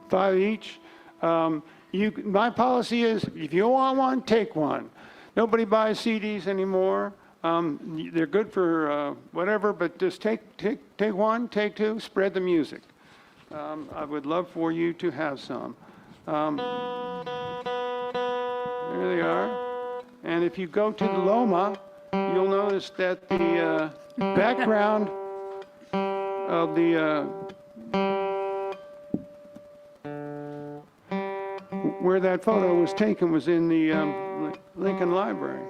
5 each. My policy is, if you want one, take one. Nobody buys CDs anymore. They're good for whatever, but just take 1, take 2, spread the music. I would love for you to have some. There they are. And if you go to the Loma, you'll notice that the background of the where that photo was taken was in the Lincoln Library.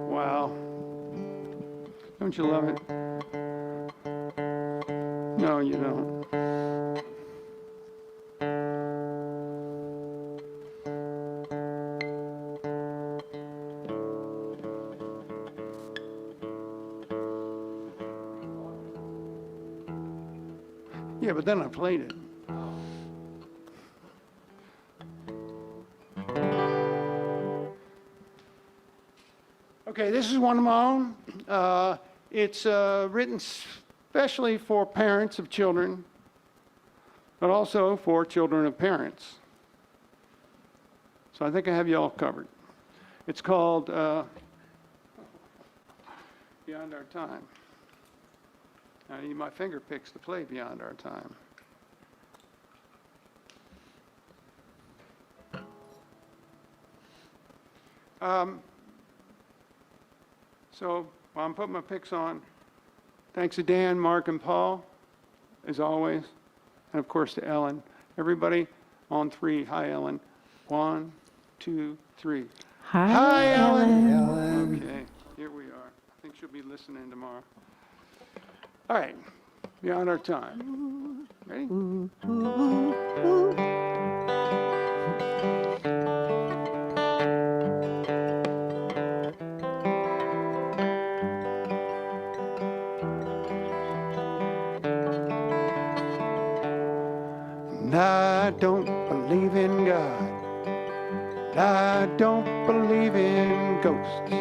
Wow. Don't you love it? No, you don't. Yeah, but then I played it. Okay, this is one of my own. It's written especially for parents of children, but also for children of parents. So I think I have you all covered. It's called Beyond Our Time. I need my finger picks to play Beyond Our Time. So while I'm putting my picks on, thanks to Dan, Mark, and Paul, as always, and of course to Ellen. Everybody on 3. Hi, Ellen. 1, 2, 3. Hi, Ellen. Okay, here we are. I think she'll be listening tomorrow. All right, Beyond Our Time. Ready? I don't believe in God. I don't believe in ghosts.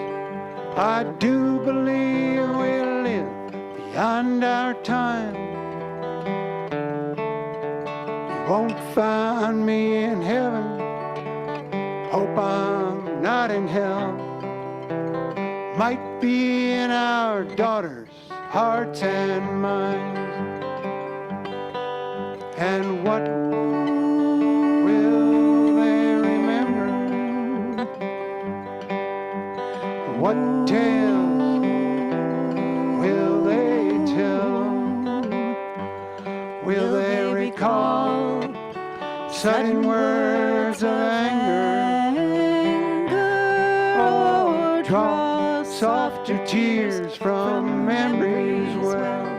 I do believe we live beyond our time. You won't find me in heaven. Hope I'm not in hell. Might be in our daughters' hearts and minds. And what will they remember? What tales will they tell? Will they recall sudden words of anger? Or draw softer tears from memories well?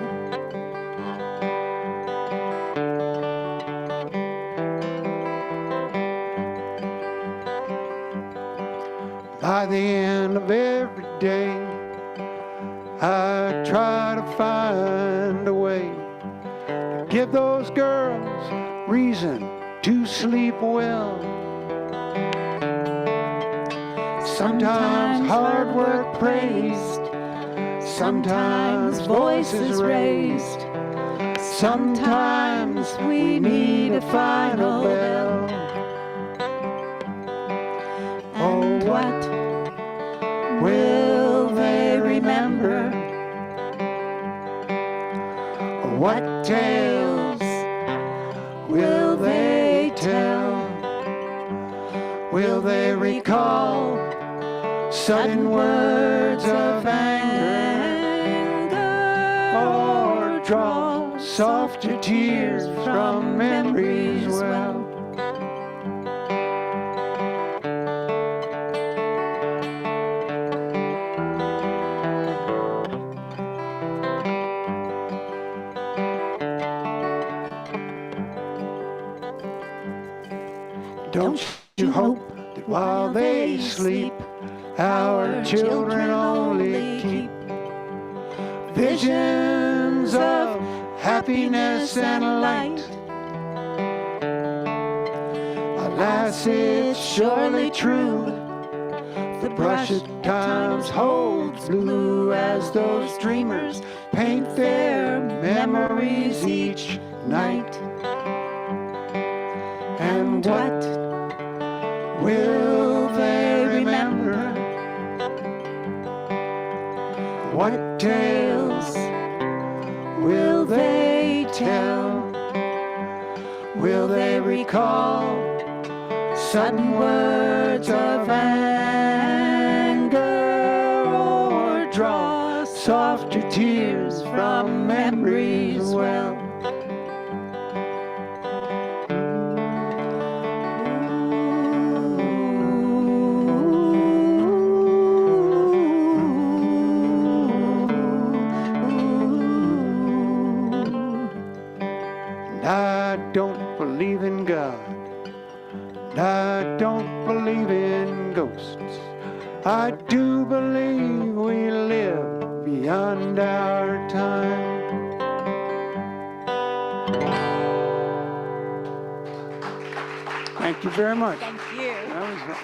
By the end of every day, I try to find a way to give those girls reason to sleep well. Sometimes hard work praised, sometimes voices raised, sometimes we need a final bell. Oh, what will they remember? What tales will they tell? Will they recall sudden words of anger? Or draw softer tears from memories well? Don't you hope that while they sleep, our children only keep visions of happiness and light? Alas, it's surely true, The brush at times holds blue as those dreamers paint their memories each night. And what will they remember? What tales will they tell? Will they recall sudden words of anger, or draw softer tears from memories well? I don't believe in God. I don't believe in ghosts. I do believe we live beyond our time. Thank you very much. Thank you. That was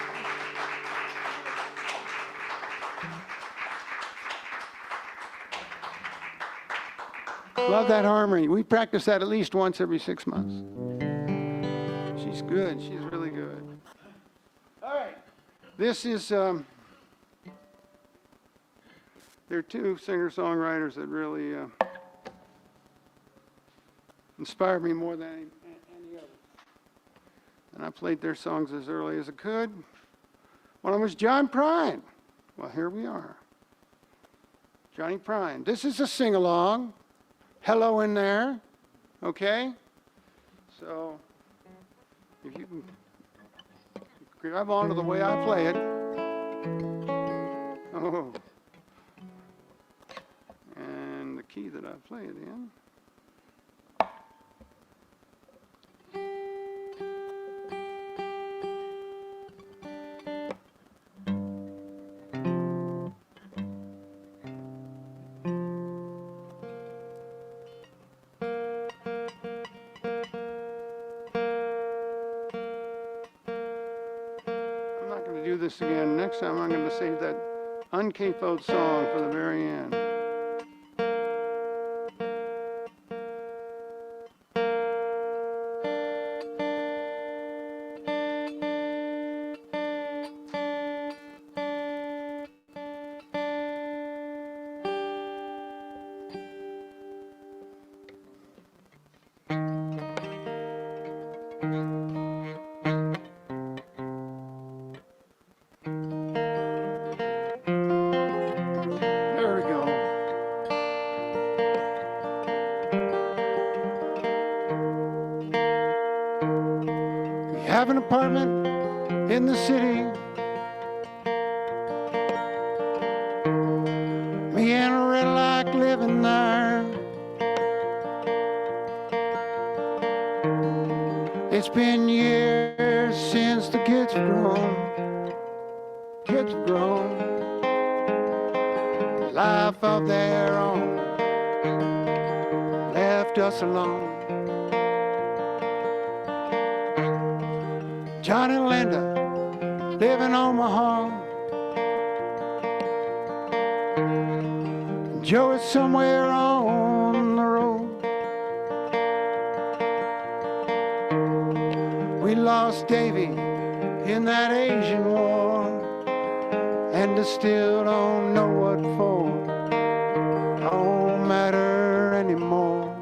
Love that harmony. We practice that at least once every 6 months. She's good. She's really good. All right. This is, there are two singer-songwriters that really inspired me more than any other. And I played their songs as early as I could. One of them was John Prine. Well, here we are. Johnny Prine. This is a sing-along. Hello in there, okay? So, if you can grab on to the way I play it. Oh. And the key that I play it in. This again. Next time I'm going to save that uncapoed song for the very end. Have an apartment in the city. Me and Loretta like living there. It's been years since the kids have grown. Kids have grown. Life of their own. Left us alone. John and Linda live in Omaha. Joe is somewhere on the road. We lost Davy in that Asian war, and I still don't know what for. Don't matter anymore.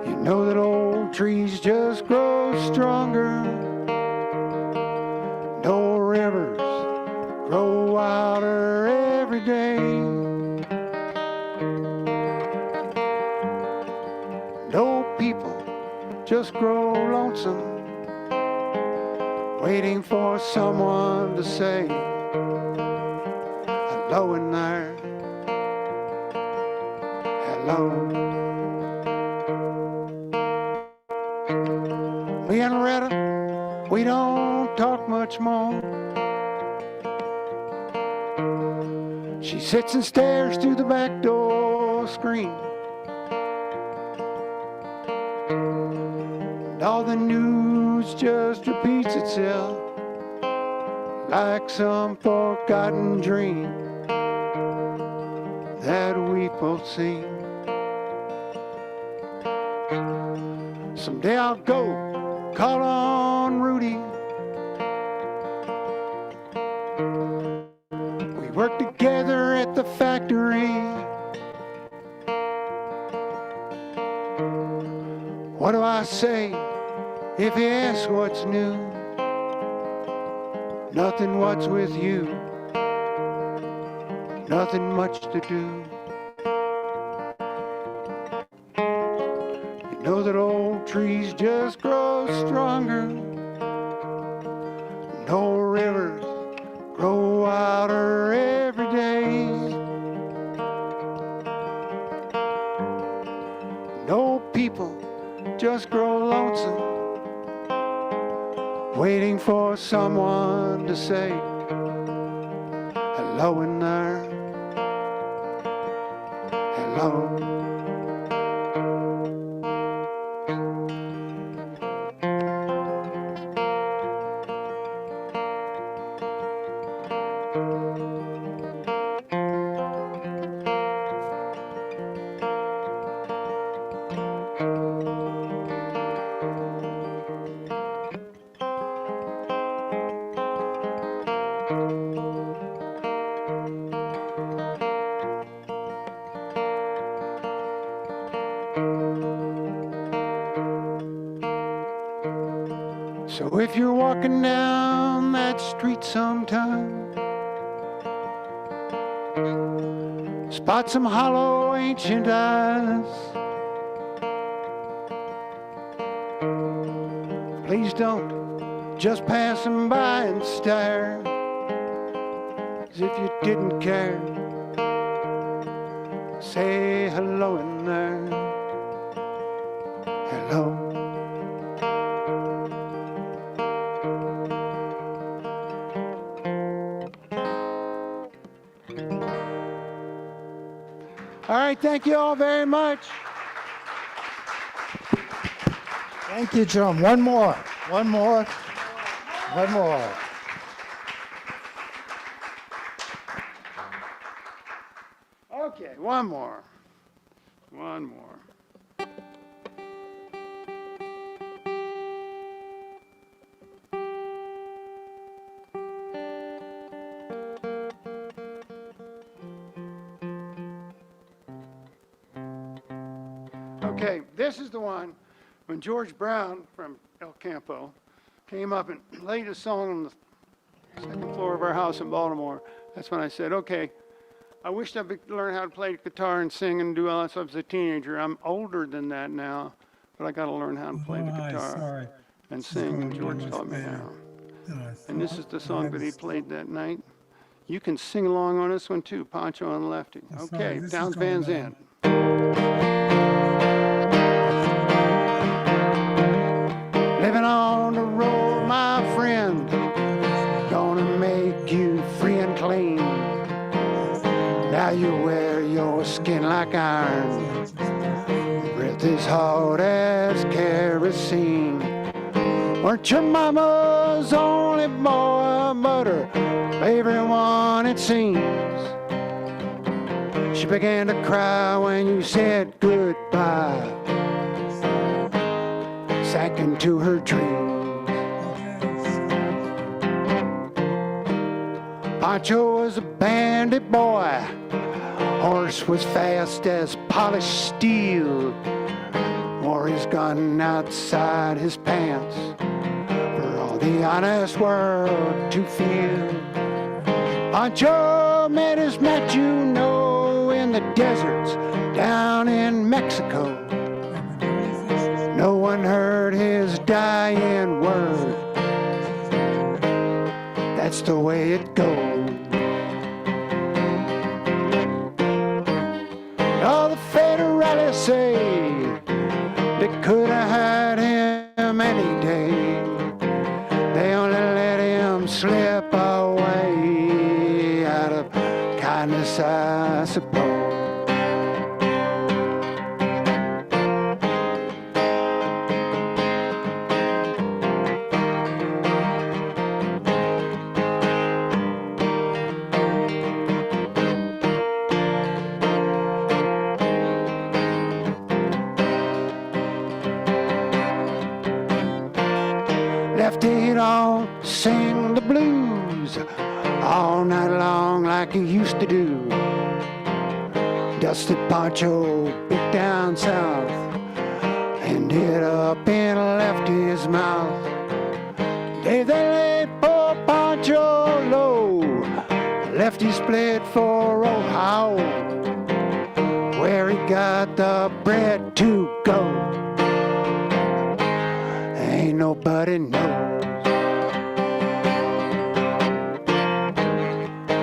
You know that old trees just grow stronger. No rivers grow wilder every day. No people just grow lonesome, waiting for someone to say hello in there. Hello. Me and Loretta, we don't talk much more. She sits and stares through the back door screen. And all the news just repeats itself. like some forgotten dream that we've both seen. Someday I'll go call on Rudy. We worked together at the factory. What do I say if he asks what's new? Nothing, what's with you? Nothing much to do. You know that old trees just grow stronger. No rivers grow wilder every day. No people just grow lonesome, waiting for someone to say hello in there. Hello. So if you're walking down that street sometime, spot some hollow ancient eyes, please don't just pass them by and stare, as if you didn't care. Say hello in there. Hello. All right, thank you all very much. Thank you, John. One more. Okay, one more. Okay, this is the one when George Brown from El Campo came up and played a song on the second floor of our house in Baltimore. That's when I said, okay, I wished I could learn how to play guitar and sing and do all that stuff as a teenager. I'm older than that now, but I got to learn how to play the guitar and sing, and George taught me how. And this is the song that he played that night. You can sing along on this one too, Pancho and Lefty. Okay, Towns Van Zandt. Living on the road, my friend, gonna make you free and clean. Now you wear your skin like iron, breath as hot as kerosene. Weren't your mama's only boy but her favorite one, it seems. She began to cry when you said goodbye, sank into her dreams. Pancho was a bandit boy, horse was fast as polished steel, wore his gun outside his pants for all the honest world to feel. Pancho met his match, you know, in the deserts down in Mexico. No one heard his dying word. That's the way it goes. All the federalists say they could have had him any day. They only let him slip away out of kindness, I suppose. Lefty don't sing the blues all night long like he used to do. Dusted poncho big down south, ended up in Lefty's mouth. Day they laid poor Poncho low, Lefty split for Ohio, where he got the bread to go. Ain't nobody knows.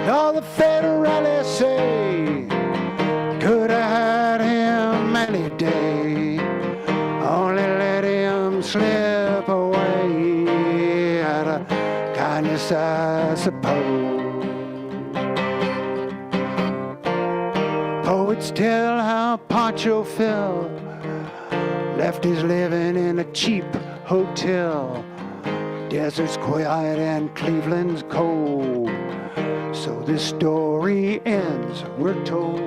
All the federalists say could have had him any day, only let him slip away out of kindness, I suppose. Poets tell how Poncho fell, Lefty's living in a cheap hotel. Desert's quiet and Cleveland's cold, so this story ends, we're told.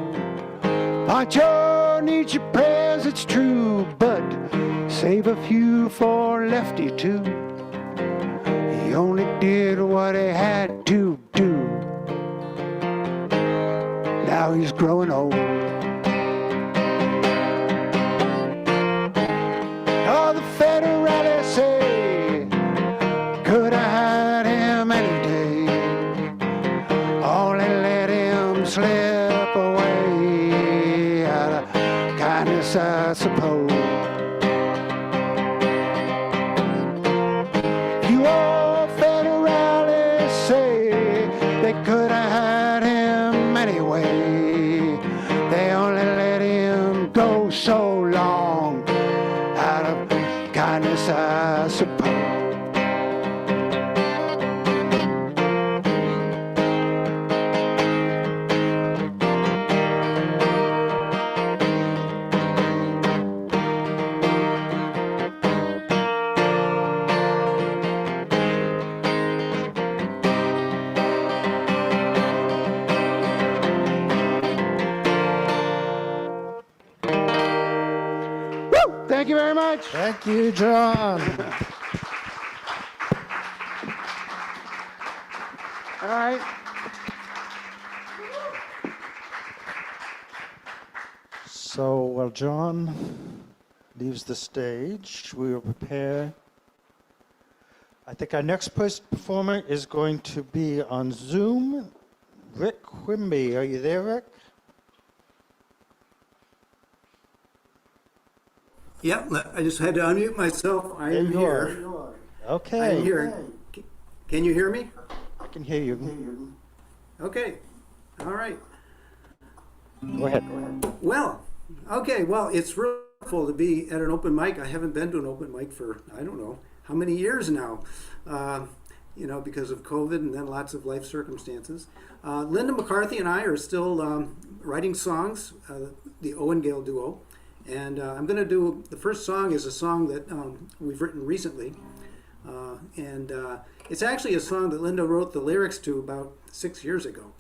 Poncho needs your prayers, it's true, but save a few for Lefty too. He only did what he had to do. Now he's growing old. All the federalists say could have had him any day, only let him slip away out of kindness, I suppose. You old federalists say they could have had him anyway, they only let him go so long out of kindness, I suppose. Thank you very much. Thank you, John. All right. So while John leaves the stage, we will prepare. I think our next performer is going to be on Zoom. Rick Quimby, are you there, Rick? Yeah, I just had to unmute myself. I am here. Okay. I'm here. Can you hear me? I can hear you. Okay. All right. Go ahead. Well, okay. Well, it's really wonderful to be at an open mic. I haven't been to an open mic for, I don't know, how many years now, because of COVID and then lots of life circumstances. Linda McCarthy and I are still writing songs, the Owen Gale duo. And I'm going to do, the first song is a song that we've written recently. And it's actually a song that Linda wrote the lyrics to about 6 years ago.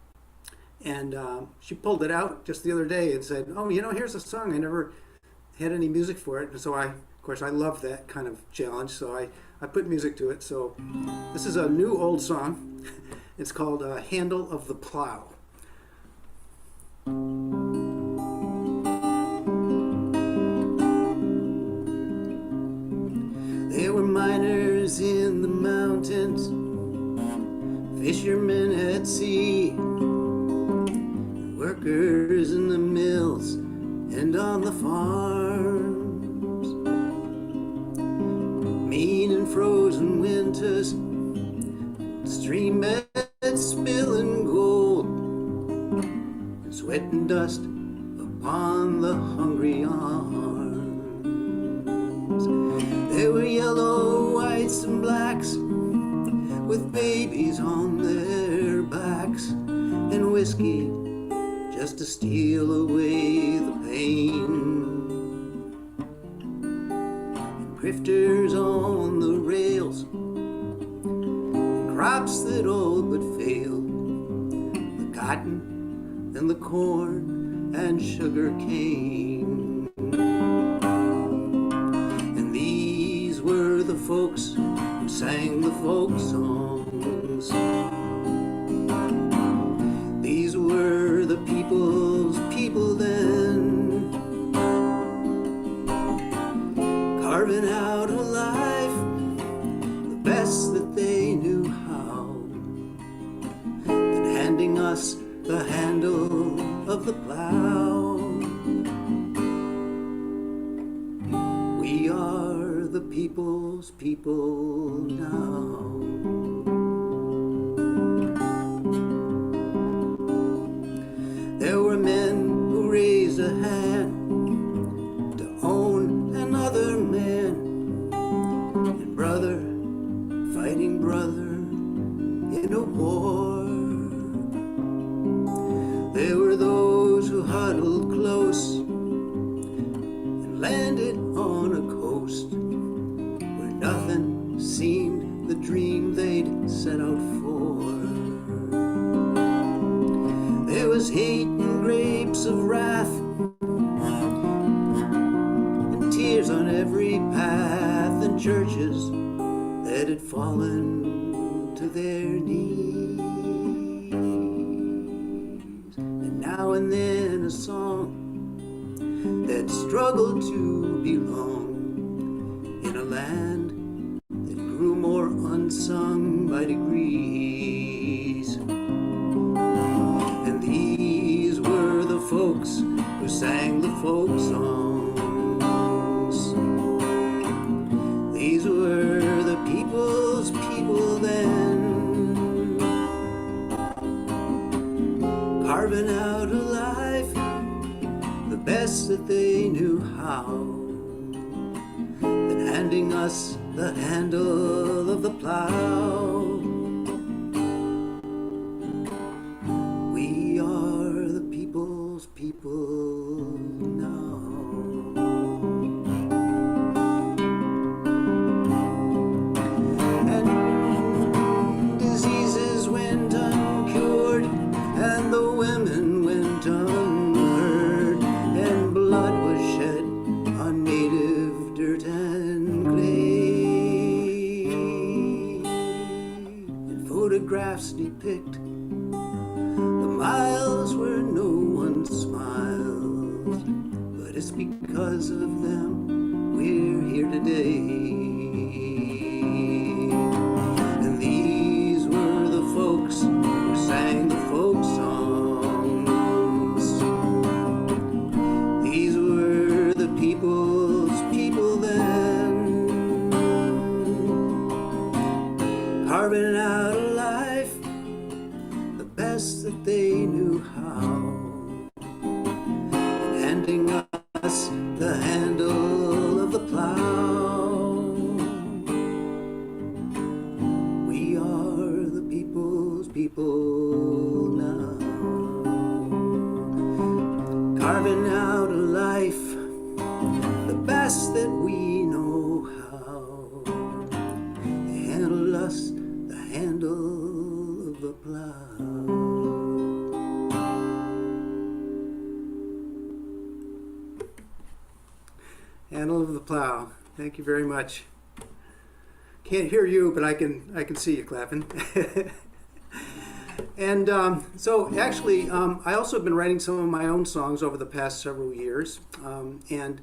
And she pulled it out just the other day and said, oh, here's a song. I never had any music for it. And so of course, I love that kind of challenge. So I put music to it. So this is a new old song. It's called Handle of the Plow. There were miners in the mountains, fishermen at sea, workers in the mills and on the farms. Mean and frozen winters, stream beds spilling gold, and sweat and dust upon the hungry arms. There were yellow, whites, and blacks with babies on their backs, and whiskey just to steal away the pain. And grifters on the rails, and crops that all but failed, the cotton and the corn and sugar cane. And these were the folks sang the folk songs. These were the people's people then, carving out a life the best that they knew how, and handing us the handle of the plow. We are the people's people now. There were men who raised a hand to own another man, and brother fighting brother in a war. There were those who huddled close and landed on a coast where nothing seemed the dream they'd set out for. There was hate and grapes of wrath and tears on every path, and churches that had fallen to their knees. And now and then a song that struggled to belong in a land that grew more unsung by degrees. And these were the folks who sang the folk songs. These were the people's people then, carving out a life the best that they knew how, and handing us the handle of the plow. We are the people's people now. And diseases went uncured, and the women went unheard, and blood was shed on native dirt and clay, and photographs depict the miles where no one smiles, but it's because of them we're here today. And these were the folks who sang the folk songs. These were the people's people then, carving out a life the best that they knew how, and handing us the handle of the plow. We are the people's people now, carving out a life the best that we know how. They handle us the handle of the plow. Handle of the plow. Thank you very much. Can't hear you, but I can see you clapping. And so actually, I also have been writing some of my own songs over the past several years. And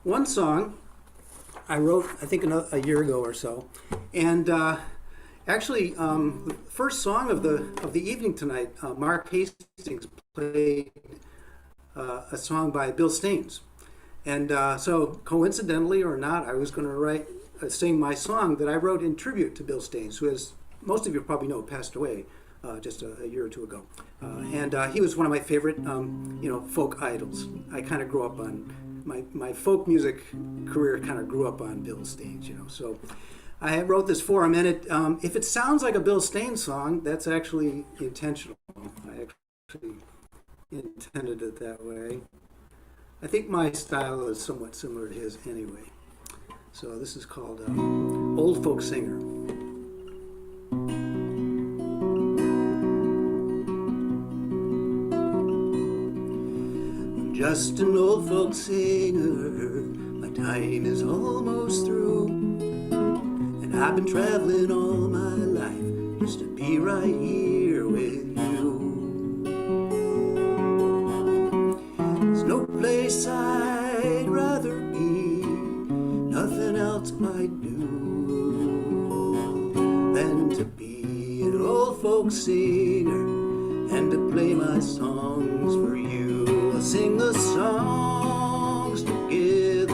one song I wrote, I think, a year ago or so. And actually, the first song of the evening tonight, Mark Hastings played a song by Bill Staines. And so coincidentally or not, I was going to sing my song that I wrote in tribute to Bill Staines, who, as most of you probably know, passed away just a year or two ago. And he was one of my favorite, folk idols. I kind of grew up on, my folk music career kind of grew up on Bill Staines, So I wrote this for him, and if it sounds like a Bill Staines song, that's actually intentional. I actually intended it that way. I think my style is somewhat similar to his anyway. So this is called Old Folk Singer. I'm just an old folk singer, my time is almost through, and I've been traveling all my life just to be right here with you. There's no place I'd rather be, nothing else I'd do than to be an old folk singer and to play my songs for you. I'll sing the songs together,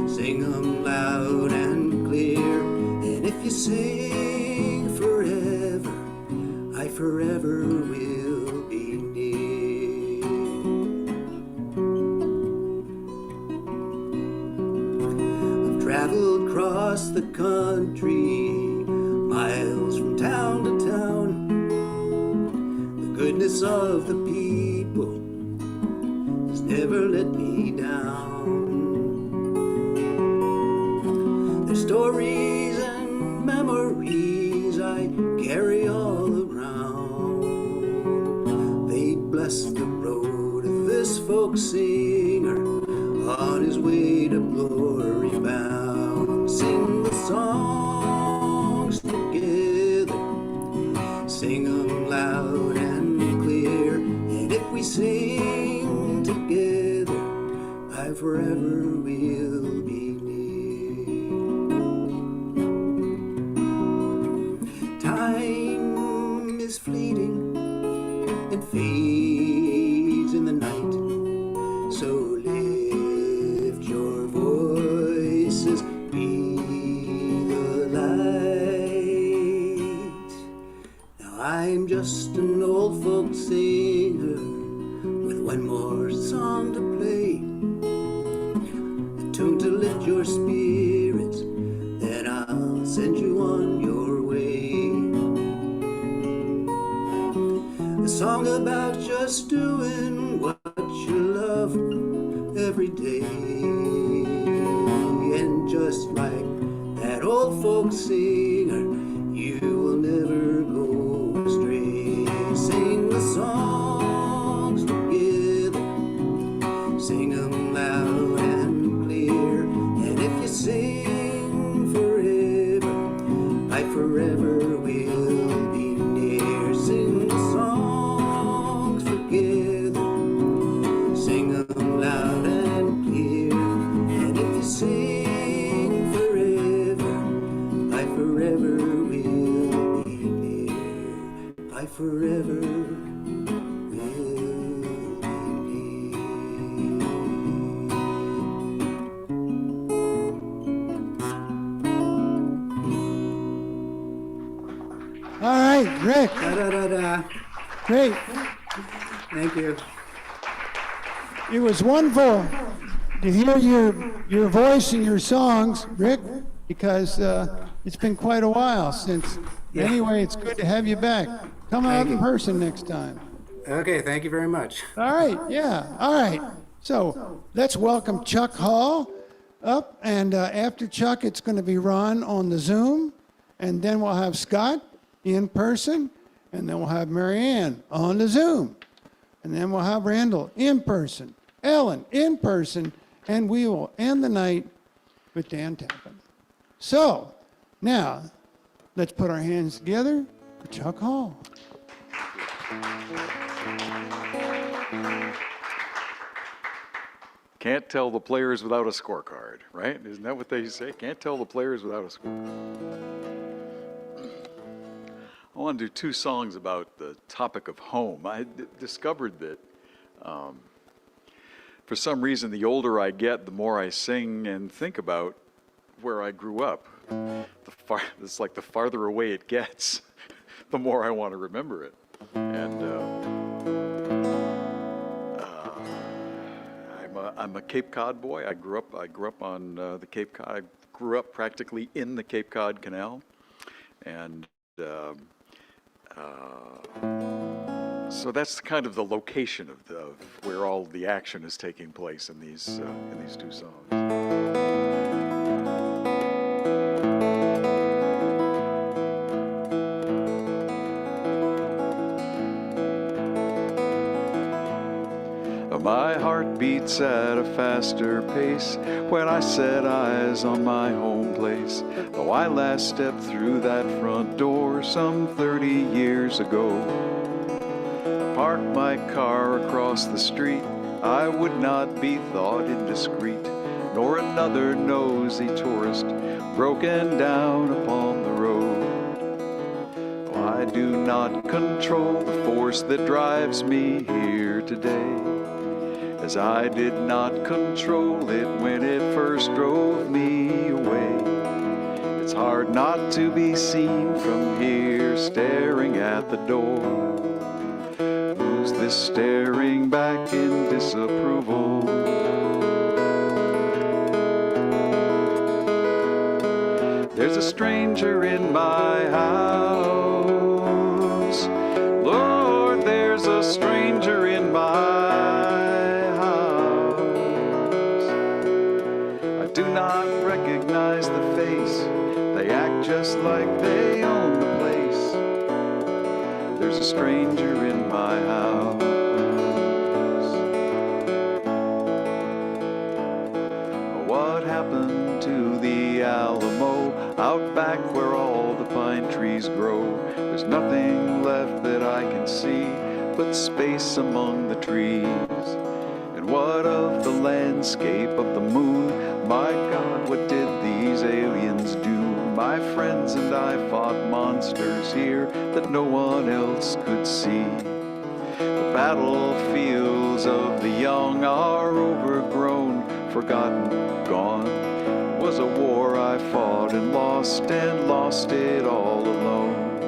sing them loud and clear. And if you sing forever, I forever will be near. I've traveled across the country, miles from town to town. The goodness of the people has never let me down. Their stories and memories I carry all around. They bless the road of this folk singer on his way to glory bound. Sing the songs together, sing them loud and clear. And if we sing together, I forever will be near. Time is fleeting and fades in the night, so lift your voices, be the light. Now I'm just an old folk singer with one more song to play, a tune to lift your spirits, then I'll send you on your way. A song about just doing what you love every day. And just like that old folk singer, you will never go astray. Sing the songs together, sing them loud and clear. And if you sing forever, I forever will be near. Sing the songs together, sing them loud and clear. And if you sing forever, I forever will be near. I forever will be near. All right, Rick, Da da da da. great. Thank you. It was wonderful to hear your voice and your songs, Rick, because it's been quite a while since. Yeah. Anyway, it's good to have you back. Come out in person next time. Okay, thank you very much. All right, yeah, all right. So let's welcome Chuck Hall up, and after Chuck, it's going to be Ron on the Zoom, and then we'll have Scott in person, and then we'll have Marianne on the Zoom, and then we'll have Randall in person, Ellen in person, and we will end the night with Dan Tappan. So now, let's put our hands together for Chuck Hall. Can't tell the players without a scorecard, right? Isn't that what they say? Can't tell the players without a scorecard. I want to do two songs about the topic of home. I discovered that for some reason, the older I get, the more I sing and think about where I grew up. It's like the farther away it gets, the more I want to remember it. And I'm a Cape Cod boy. I grew up on the Cape Cod. I grew up practically in the Cape Cod Canal, and so that's kind of the location of where all the action is taking place in these two songs. My heart beats at a faster pace when I set eyes on my home place. place. Though I last stepped through that front door some 30 years ago. I parked my car across the street. I would not be thought indiscreet, nor another nosy tourist broken down upon the road. Oh, I do not control the force that drives me here today, as I did not control it when it first drove me away. It's hard not to be seen from here, staring at the door. Who's this staring back in disapproval? There's a stranger in my house. Lord, there's a stranger in my house. I do not recognize the face. They act just like they own the place. There's a stranger in my house. What happened to the Alamo out back where all the pine trees grow? There's nothing left that I can see but space among the trees. And what of the landscape of the moon? My God, what did these aliens do? My friends and I fought monsters here that no one else could see. The battlefields of the young are overgrown, forgotten, gone. It was a war I fought and lost it all alone.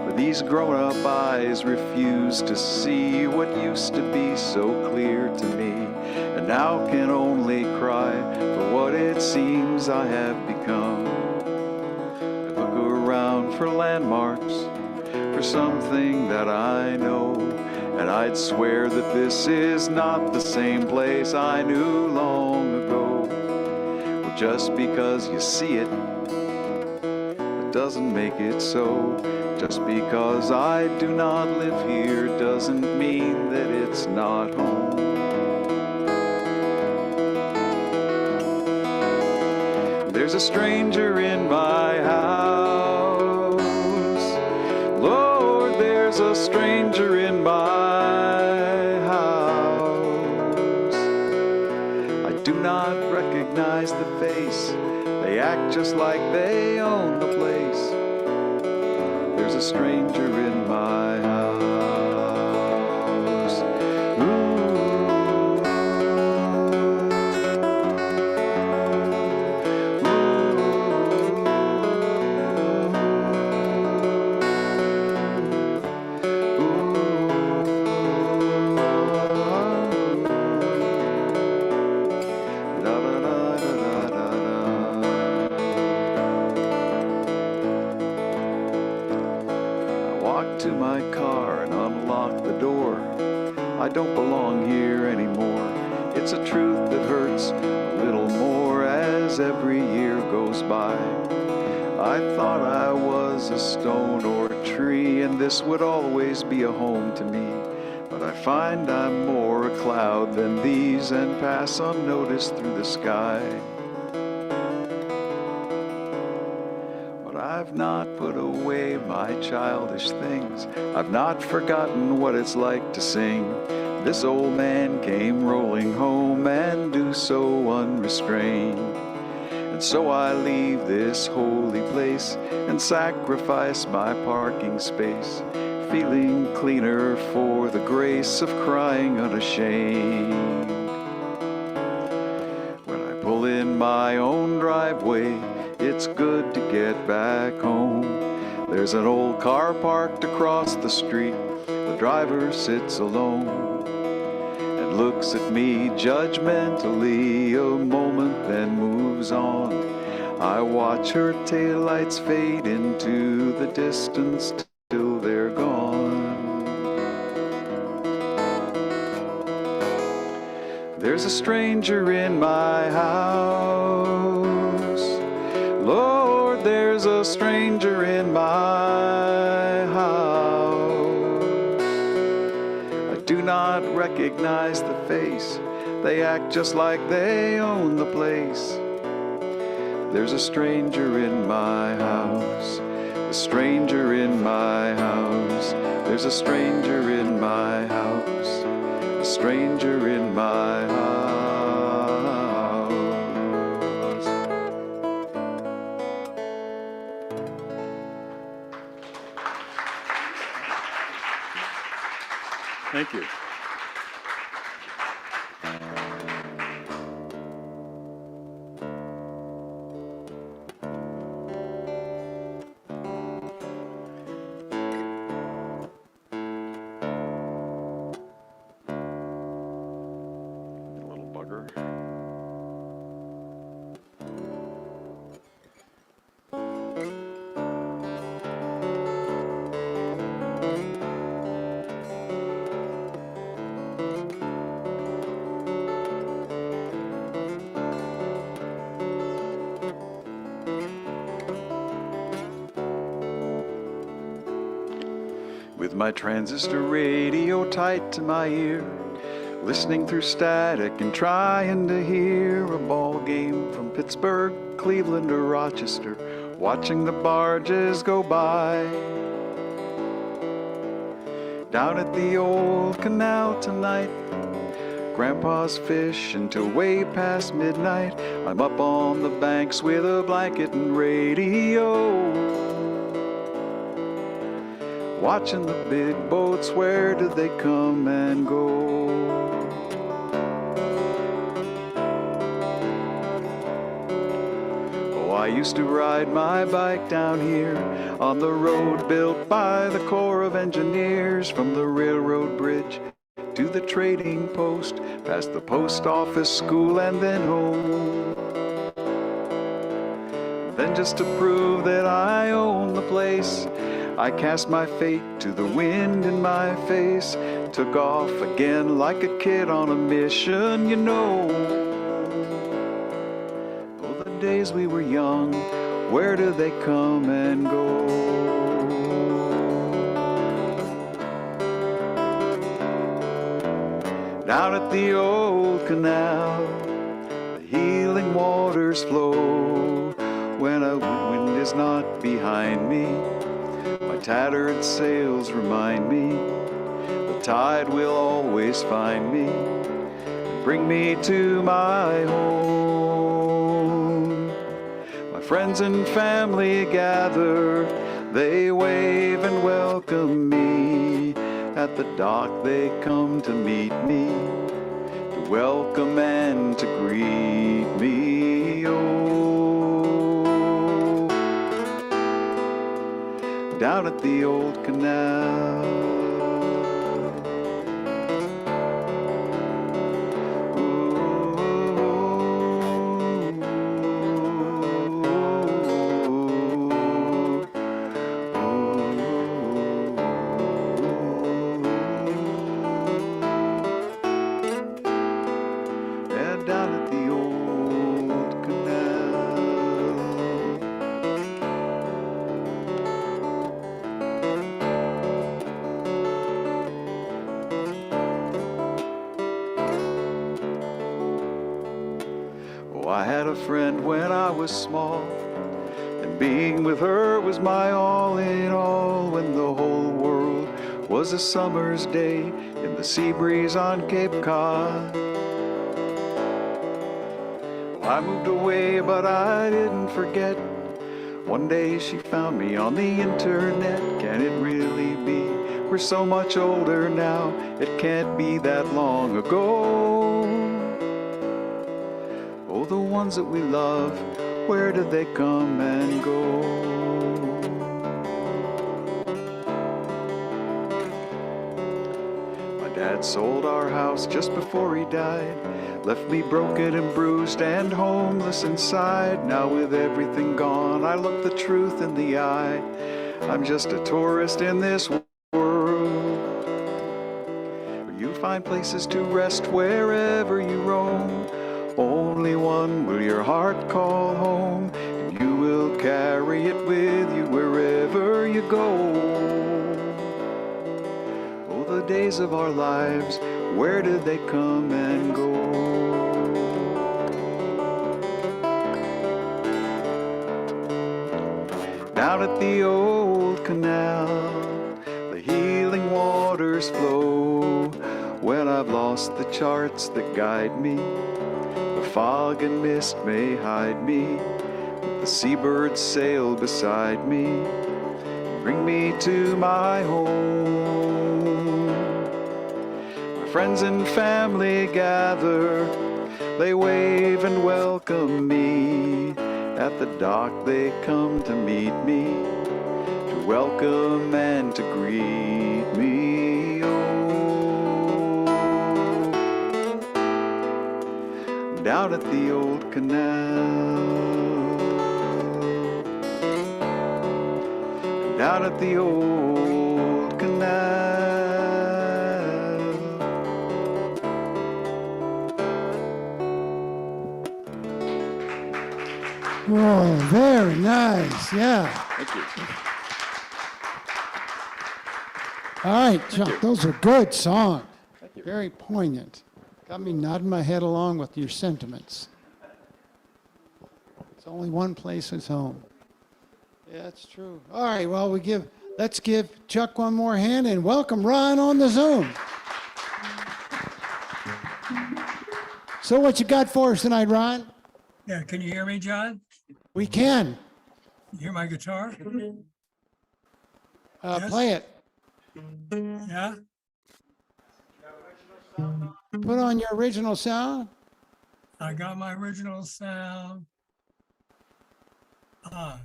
But these grown-up eyes refuse to see what used to be so clear to me, and now can only cry for what it seems I have become. I look around for landmarks, for something that I know, and I'd swear that this is not the same place I knew long ago. Well, just because you see it, it doesn't make it so. Just because I do not live here doesn't mean that it's not home. There's a stranger in my house. Lord, there's a stranger in my house. I do not recognize the face. They act just like they own the place. There's a stranger in my house. To my car and unlock the door. I don't belong here anymore. It's a truth that hurts a little more as every year goes by. I thought I was a stone or a tree, and this would always be a home to me. But I find I'm more a cloud than these and pass unnoticed through the sky. I've not put away my childish things. I've not forgotten what it's like to sing. This old man came rolling home and do so unrestrained. And so I leave this holy place and sacrifice my parking space, feeling cleaner for the grace of crying unashamed. When I pull in my own driveway, it's good to get back home. There's an old car parked across the street. The driver sits alone and looks at me judgmentally a moment, then moves on. I watch her taillights fade into the distance till they're gone. There's a stranger in my house. Lord, there's a stranger in my house. I do not recognize the face. They act just like they own the place. There's a stranger in my house, a stranger in my house. There's a stranger in my house, a stranger in my house. Thank you. Little bugger. With my transistor radio tight to my ear, listening through static and trying to hear a ball game from Pittsburgh, Cleveland, or Rochester, watching the barges go by. Down at the old canal tonight, Grandpa's fishing till way past midnight. I'm up on the banks with a blanket and radio, watching the big boats, where do they come and go? Oh, I used to ride my bike down here on the road built by the Corps of Engineers, from the railroad bridge to the trading post, past the post office, school, and then home. Then just to prove that I own the place, I cast my fate to the wind in my face, took off again like a kid on a mission, you know. Oh, the days we were young, where do they come and go? Down at the old canal, the healing waters flow. When a wind is not behind me, my tattered sails remind me the tide will always find me and bring me to my home. My friends and family gather, they wave and welcome me. At the dock they come to meet me, to welcome and to greet me. Oh, down at the old canal. Yeah, down at the old canal. Oh, I had a friend when I was small, and being with her was my all in all. When the whole world was a summer's day in the sea breeze on Cape Cod. I moved away, but I didn't forget. One day she found me on the internet. Can it really be? We're so much older now, it can't be that long ago. Oh, the ones that we love, where did they come and go? My dad sold our house just before he died, left me broken and bruised and homeless inside. Now with everything gone, I look the truth in the eye. I'm just a tourist in this world. You find places to rest wherever you roam. Only one will your heart call home, and you will carry it with you wherever you go. Oh, the days of our lives, where did they come and go? Down at the old canal, the healing waters flow. When I've lost the charts that guide me, the fog and mist may hide me. The seabirds sail beside me, bring me to my home. My friends and family gather, they wave and welcome me. At the dock they come to meet me, to welcome and to greet me. Oh, down at the old canal, down at the old canal. Oh, very nice. Yeah. Thank you. All right, Chuck, those are good songs. Very poignant. Got me nodding my head along with your sentiments. It's only one place is home. Yeah, that's true. All right, well, let's give Chuck one more hand and welcome Ron on the Zoom. So what you got for us tonight, Ron? Yeah, can you hear me, John? We can. You hear my guitar? Yes? Play it. Yeah? Put on your original sound. I got my original sound on.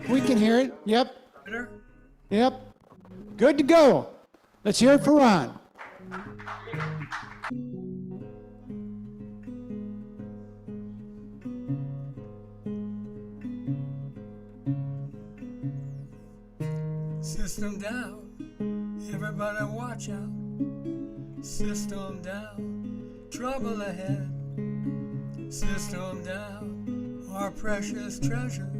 We can hear it. Yep. Better? Yep. Good to go. Let's hear it for Ron. System down, everybody watch out. System down, trouble ahead. System down, our precious treasure.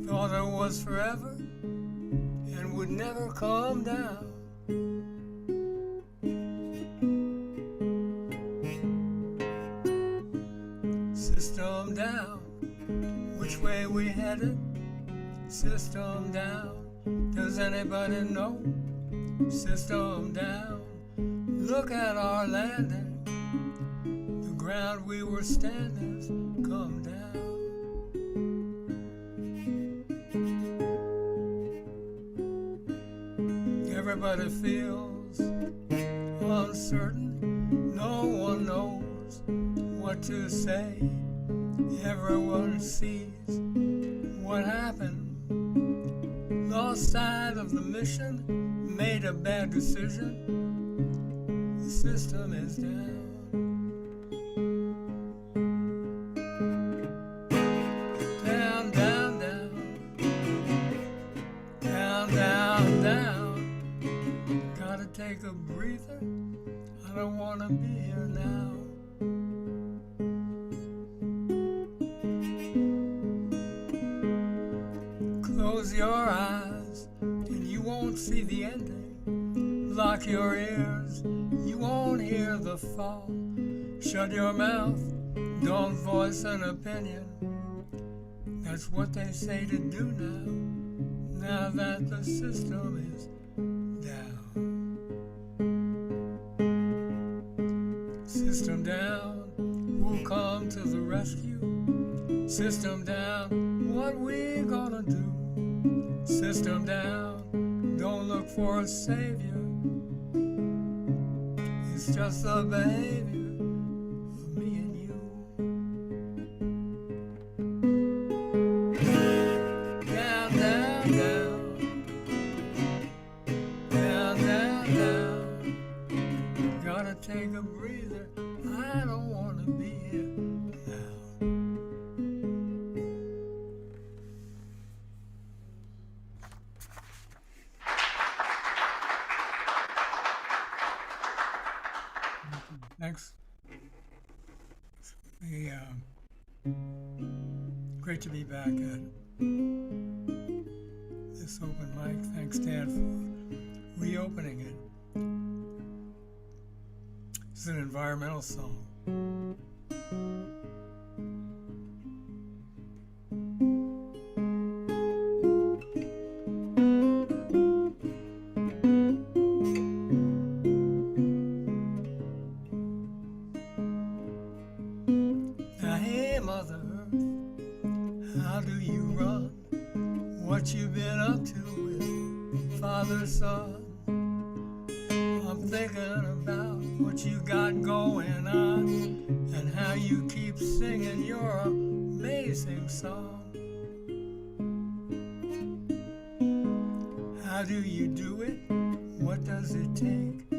Thought it was forever and would never come down. System down, which way we headed? System down, does anybody know? System down, look at our landing. The ground we were standing's come down. Everybody feels uncertain, no one knows what to say. Everyone sees what happened. Lost sight of the mission, made a bad decision. The system is down. Down, down, down. Down, down, down. Gotta take a breather. I don't wanna be here now. Close your eyes and you won't see the ending. Lock your ears, you won't hear the fall. Shut your mouth, don't voice an opinion. That's what they say to do now that the system is down. System down, who'll come to the rescue? System down, what we gonna do? System down, don't look for a savior. It's just the behavior of me and you. Down, down, down. Down, down, down. Gotta take a breather. I don't wanna be here now. Thanks. Great to be back at this open mic. Thanks, Dad, for reopening it. It's an environmental song. How do you run? What you been up to with father, son? I'm thinking about what you got going on and how you keep singing your amazing song. How do you do it? What does it take?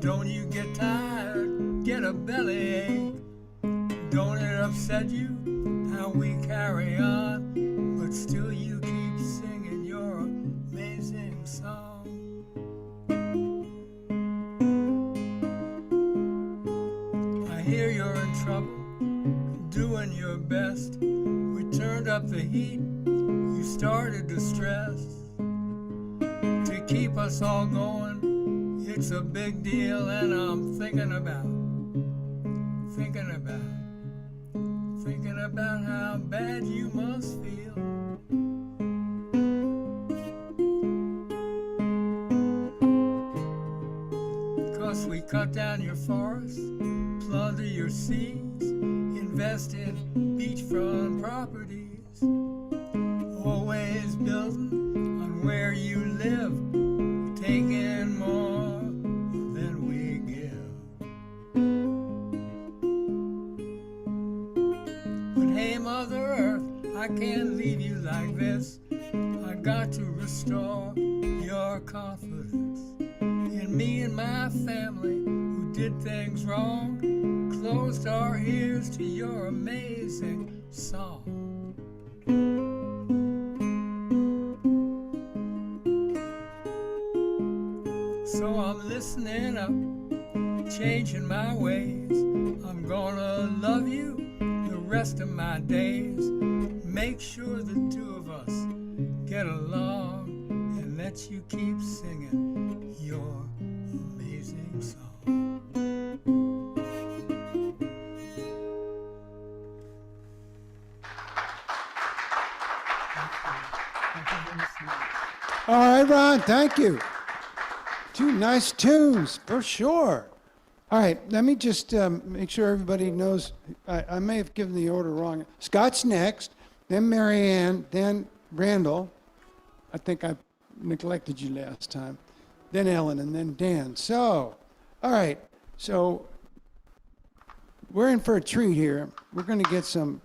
Don't you get tired? Get a bellyache? Don't it upset you how we carry on, but still you keep singing your amazing song? I hear you're in trouble, doing your best. We turned up the heat, you started to stress. To keep us all going, it's a big deal, and I'm thinking about how bad you must feel. 'Cause we cut down your forests, plunder your seas, invest in beachfront properties, always building on where you live, taking more than we give. But hey, Mother Earth, I can't leave you like this. I got to restore your confidence in me and my family who did things wrong, closed our ears to your amazing song. So I'm listening up, changing my ways. I'm gonna love you the rest of my days. Make sure the two of us get along and let you keep singing your amazing song. All right, Ron, thank you. Two nice tunes, for sure. All right, let me just make sure everybody knows. I may have given the order wrong. Scott's next, then Marianne, then Randall. I think I neglected you last time. Then Ellen, and then Dan. So, all right, so we're in for a treat here. We're going to get some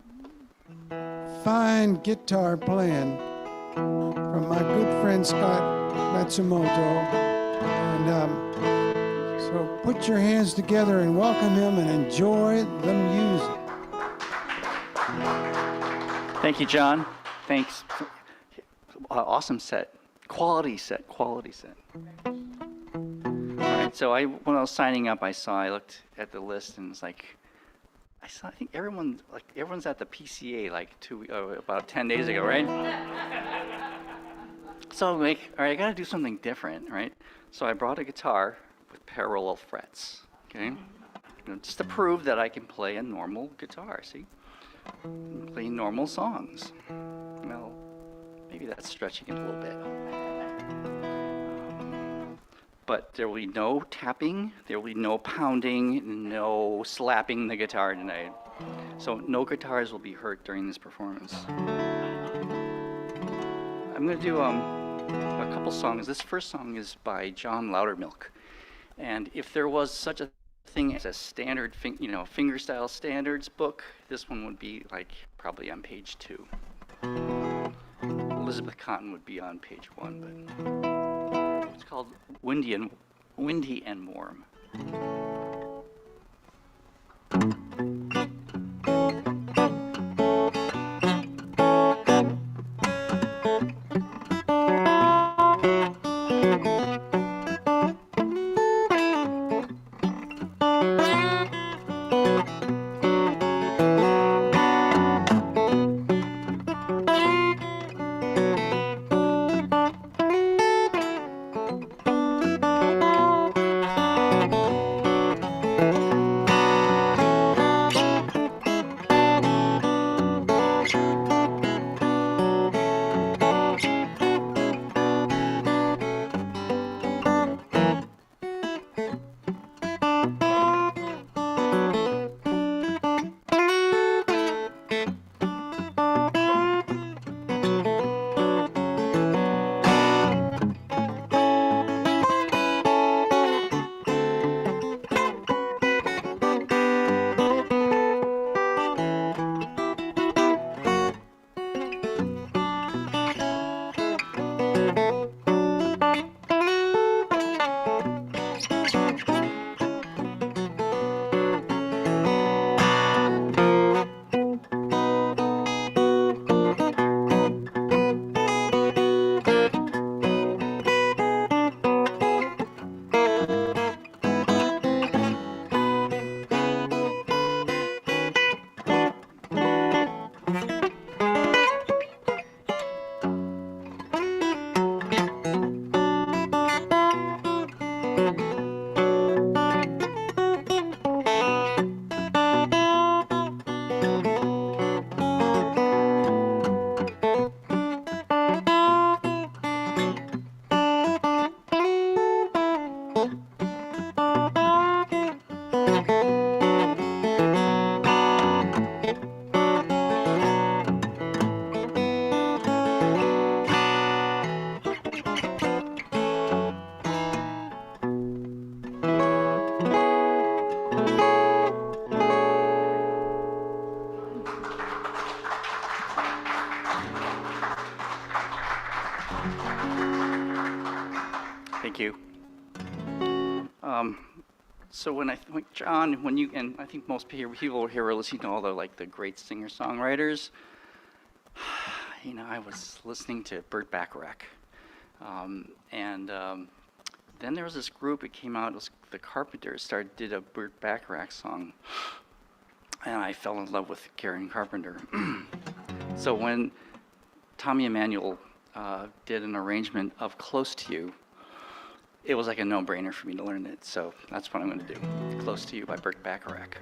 fine guitar playing from my good friend Scott Matsumoto. And so put your hands together and welcome him and enjoy the music. Thank you, John. Thanks. Awesome set. Quality set. All right, so when I was signing up, I looked at the list and it's like, I think everyone's at the PCA about 10 days ago, right? So I'm like, all right, I got to do something different, right? So I brought a guitar with parallel frets, okay? Just to prove that I can play a normal guitar, see? Play normal songs. Well, maybe that's stretching it a little bit. But there will be no tapping, there will be no pounding, no slapping the guitar tonight. So no guitars will be hurt during this performance. I'm going to do a couple songs. This first song is by John Loudermilk. And if there was such a thing as a standard fingerstyle standards book, this one would be probably on page 2. Elizabeth Cotton would be on page 1, but it's called Windy and Warm. Thank you. So when John, when you, and I think most people here are listening to all the great singer-songwriters, I was listening to Burt Bacharach. Then there was this group, it came out, it was the Carpenters, did a Burt Bacharach song. And I fell in love with Karen Carpenter. So when Tommy Emmanuel did an arrangement of Close to You, it was like a no-brainer for me to learn it. So that's what I'm going to do. Close to You by Burt Bacharach.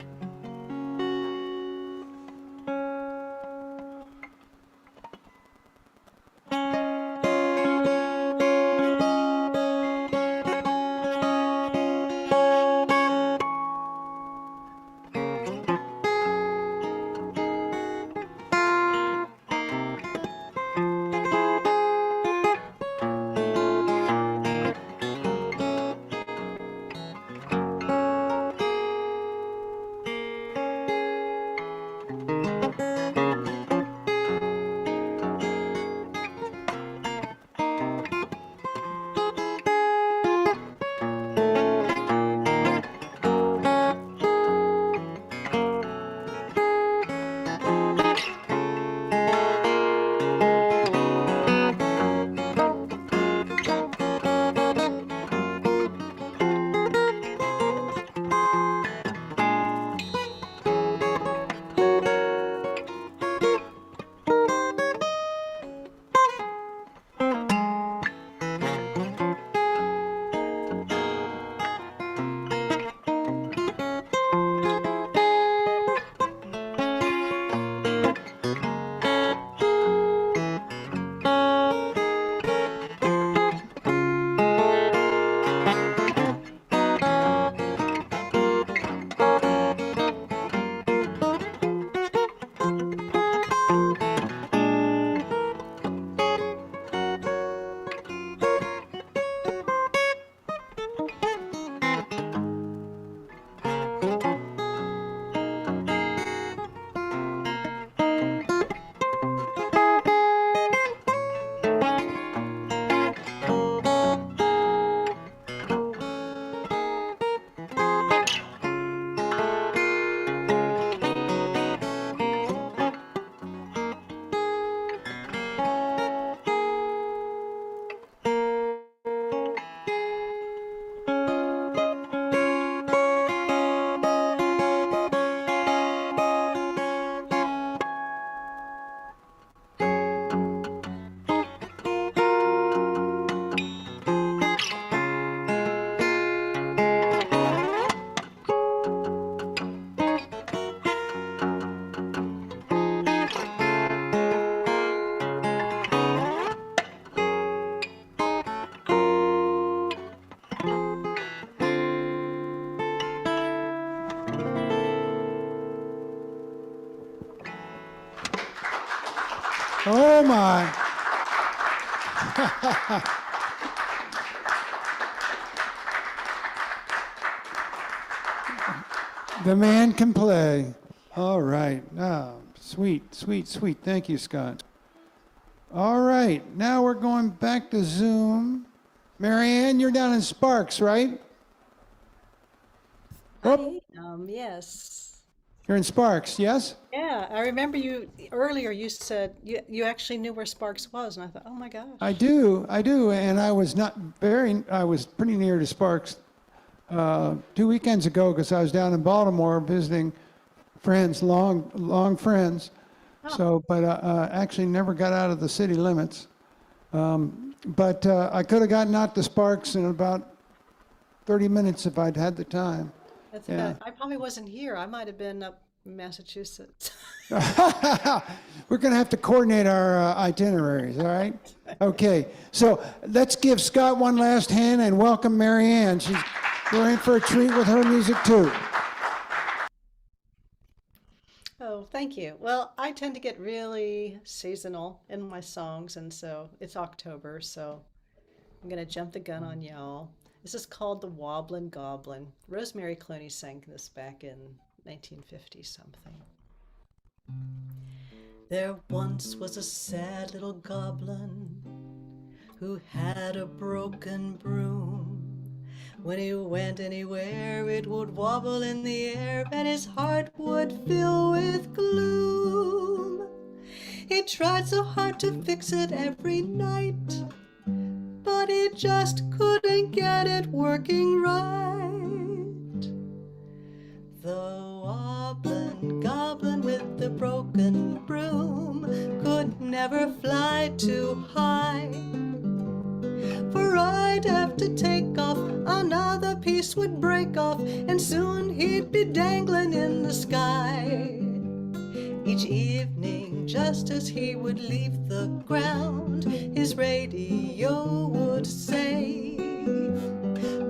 Oh my. The man can play. All right. Oh, sweet, sweet, sweet. Thank you, Scott. All right. Now we're going back to Zoom. Marianne, you're down in Sparks, right? Oh, Yes. you're in Sparks, yes? Yeah, I remember you earlier. You said you actually knew where Sparks was, and I thought, oh my gosh. I do, and I was pretty near to Sparks 2 weekends ago because I was down in Baltimore visiting friends, long friends. So, but actually never got out of the city limits. But I could have gotten out to Sparks in about 30 minutes if I'd had the time. That's Yeah. about, I probably wasn't here. I might have been up in Massachusetts. We're going to have to coordinate our itineraries, all right? Okay, so let's give Scott one last hand and welcome Marianne. We're in for a treat with her music too. Oh, thank you. Well, I tend to get really seasonal in my songs, and so it's October, so I'm going to jump the gun on y'all. This is called The Wobblin' Goblin. Rosemary Clooney sang this back in 1950 something. There once was a sad little goblin who had a broken broom. When he went anywhere, it would wobble in the air, and his heart would fill with gloom. He tried so hard to fix it every night, but he just couldn't get it working right. The wobbling goblin with the broken broom could never fly too high, for I'd have to take off, another piece would break off, and soon he'd be dangling in the sky. Each evening, just as he would leave the ground, his radio would say,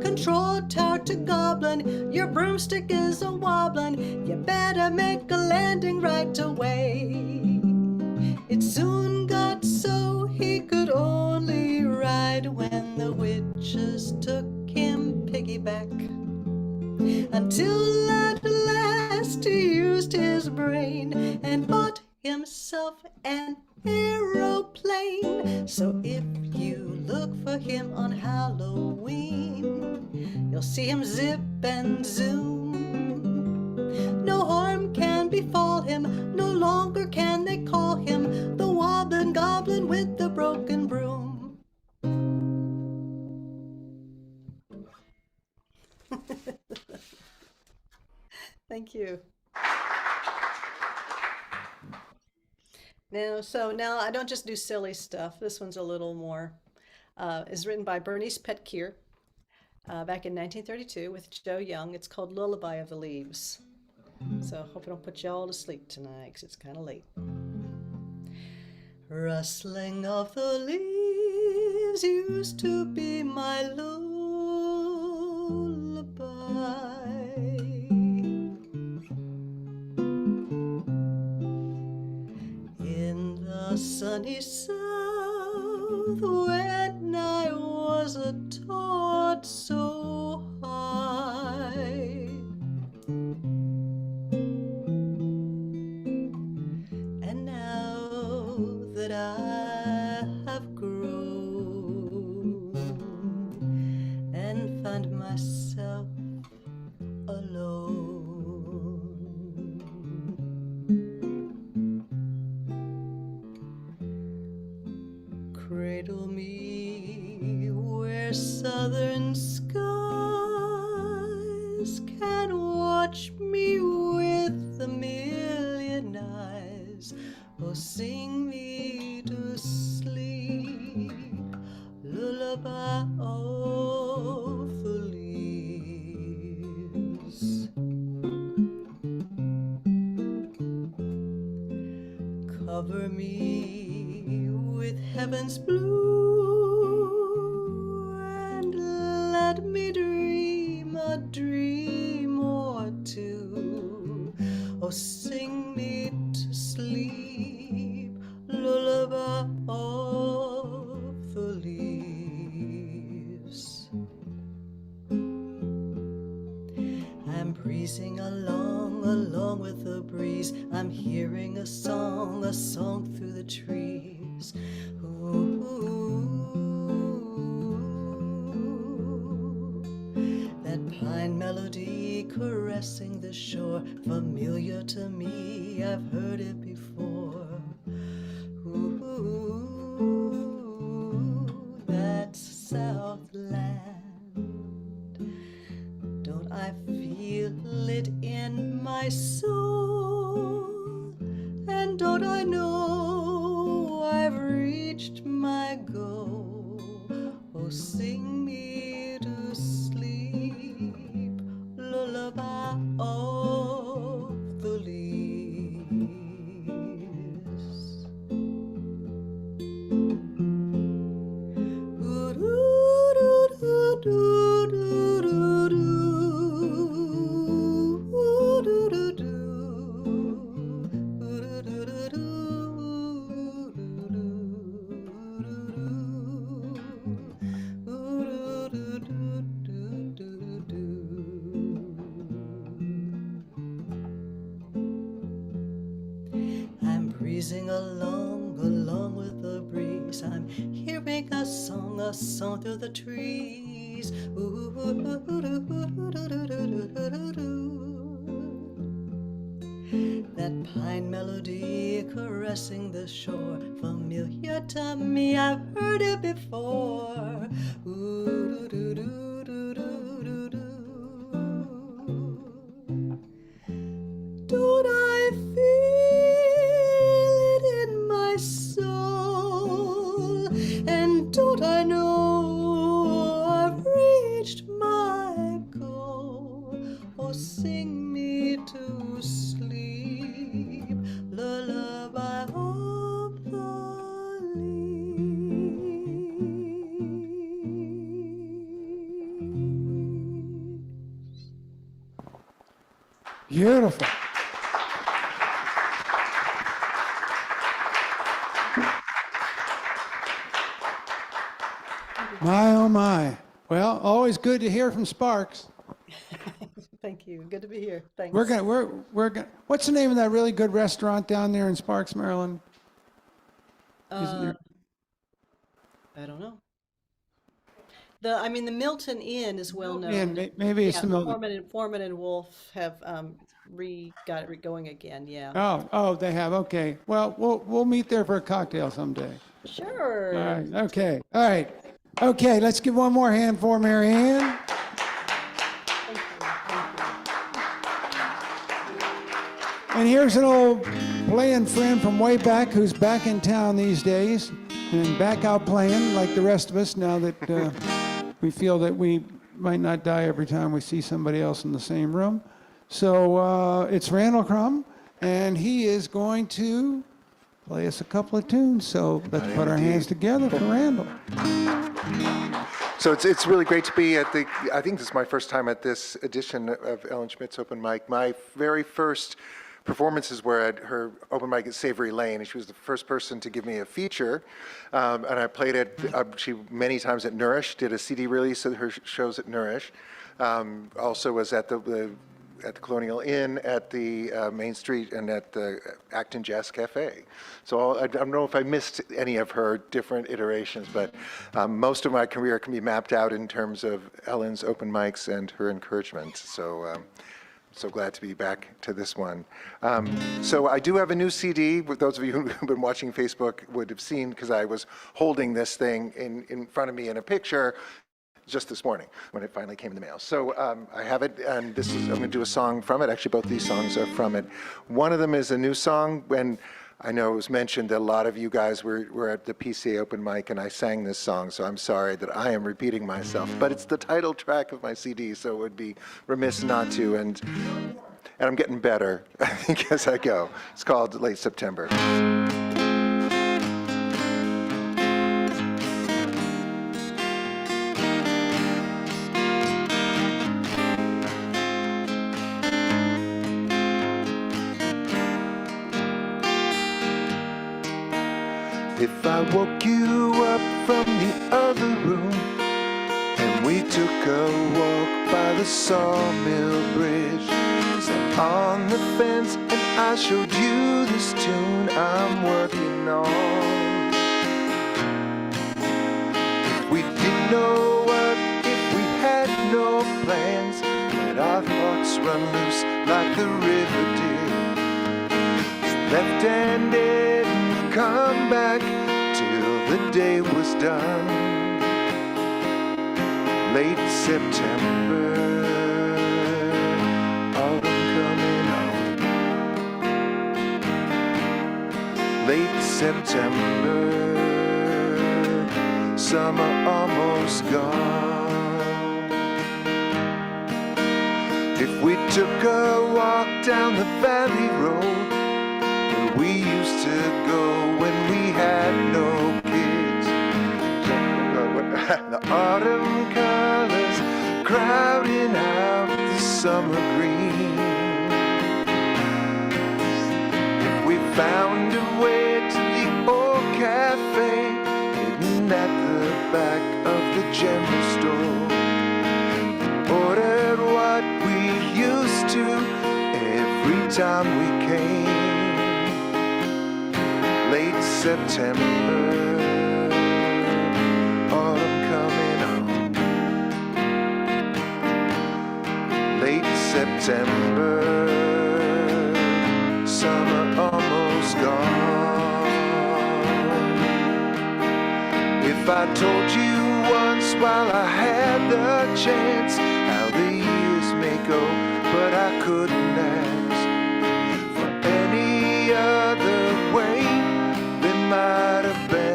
"Control tower to Goblin, your broomstick is a wobblin', you better make a landing right away." It soon got so he could only ride when the witches took him piggyback, until at last he used his brain and bought himself an aeroplane. So if you look for him on Halloween, you'll see him zip and zoom. No harm can befall him, no longer can they call him the wobbling goblin with the broken broom. Thank you. Now I don't just do silly stuff. This one's a little more. It's written by Bernice Petkeer back in 1932 with Joe Young. It's called Lullaby of the Leaves. So I hope I don't put you all to sleep tonight because it's kind of late. Rustling of the leaves used to be my lullaby. In the sunny south, when I was a tot so high, and now that I have grown and found myself alone, cradle me where southern skies can watch me with a million eyes. Oh, sing me to sleep, lullaby of the leaves. Cover me with heaven's blue and let me dream a dream or two. Oh, sing me to sleep, lullaby of the leaves. I'm breezing along with the breeze. I'm hearing a song through the trees. Ooh, that pine melody caressing the shore, familiar to me, I've heard it before. Ooh, that's Southland. Don't I feel it in my soul? And don't I know I've reached my goal? Oh, sing me to sleep, lullaby of the leaves. I'm breezing along with the breeze. I'm hearing a song the sun through the trees. That pine melody caressing the shore, familiar to me, I've heard it before. Don't I feel it in my soul? And don't I know I've reached my goal? Oh, sing me to sleep, lullaby of the leaves. Beautiful. My, oh my. Well, always good to hear from Sparks. Thank you. Good to be here. Thanks. We're gonna. What's the name of that really good restaurant down there in Sparks, Maryland? Isn't there? I don't know. The Milton Inn is well known. Yeah, maybe it's the Milton. Foreman and Wolf have got it going again. Yeah. Oh, they have. Okay. Well, we'll meet there for a cocktail someday. Sure. All right. Okay. All right. Okay. Let's give one more hand for Mary Ann. And here's an old playing friend from way back who's back in town these days and back out playing like the rest of us now that we feel that we might not die every time we see somebody else in the same room. So it's Randall Kromm, and he is going to play us a couple of tunes. So let's put our hands together for Randall. So it's really great to be at I think this is my first time at this edition of Ellen Schmidt's open mic. My very first performances were at her open mic at Savory Lane, and she was the first person to give me a feature. And I played it she many times at Nourish, did a CD release of her shows at Nourish. Also was at the Colonial Inn, at the Main Street, and at the Acton Jazz Cafe. So I don't know if I missed any of her different iterations, but most of my career can be mapped out in terms of Ellen's open mics and her encouragement. So so glad to be back to this one. So I do have a new CD. Those of you who've been watching Facebook would have seen, because I was holding this thing in front of me in a picture just this morning when it finally came in the mail. So I have it, and I'm going to do a song from it. Actually, both these songs are from it. One of them is a new song, and I know it was mentioned that a lot of you guys were at the PCA open mic, and I sang this song, so I'm sorry that I am repeating myself. But it's the title track of my CD, so it would be remiss not to. And I'm getting better, I think, as I go. It's called Late September. If I woke you up from the other room and we took a walk by the sawmill bridge, sat on the fence and I showed you this tune I'm working on. If we didn't know what, if we had no plans, let our thoughts run loose like the river did. Left-handed and come back till the day was done. Late September, autumn coming on. Late September, summer almost gone. If we took a walk down the valley road where we used to go when we had no kids, the autumn colors crowding out the summer green. If we found a way to the old cafe hidden at the back of the general store, ordered what we used to every time we came. Late September, autumn September, summer almost gone. If I told you once while I had the chance how the years may go, but I couldn't ask for any other way they might have been.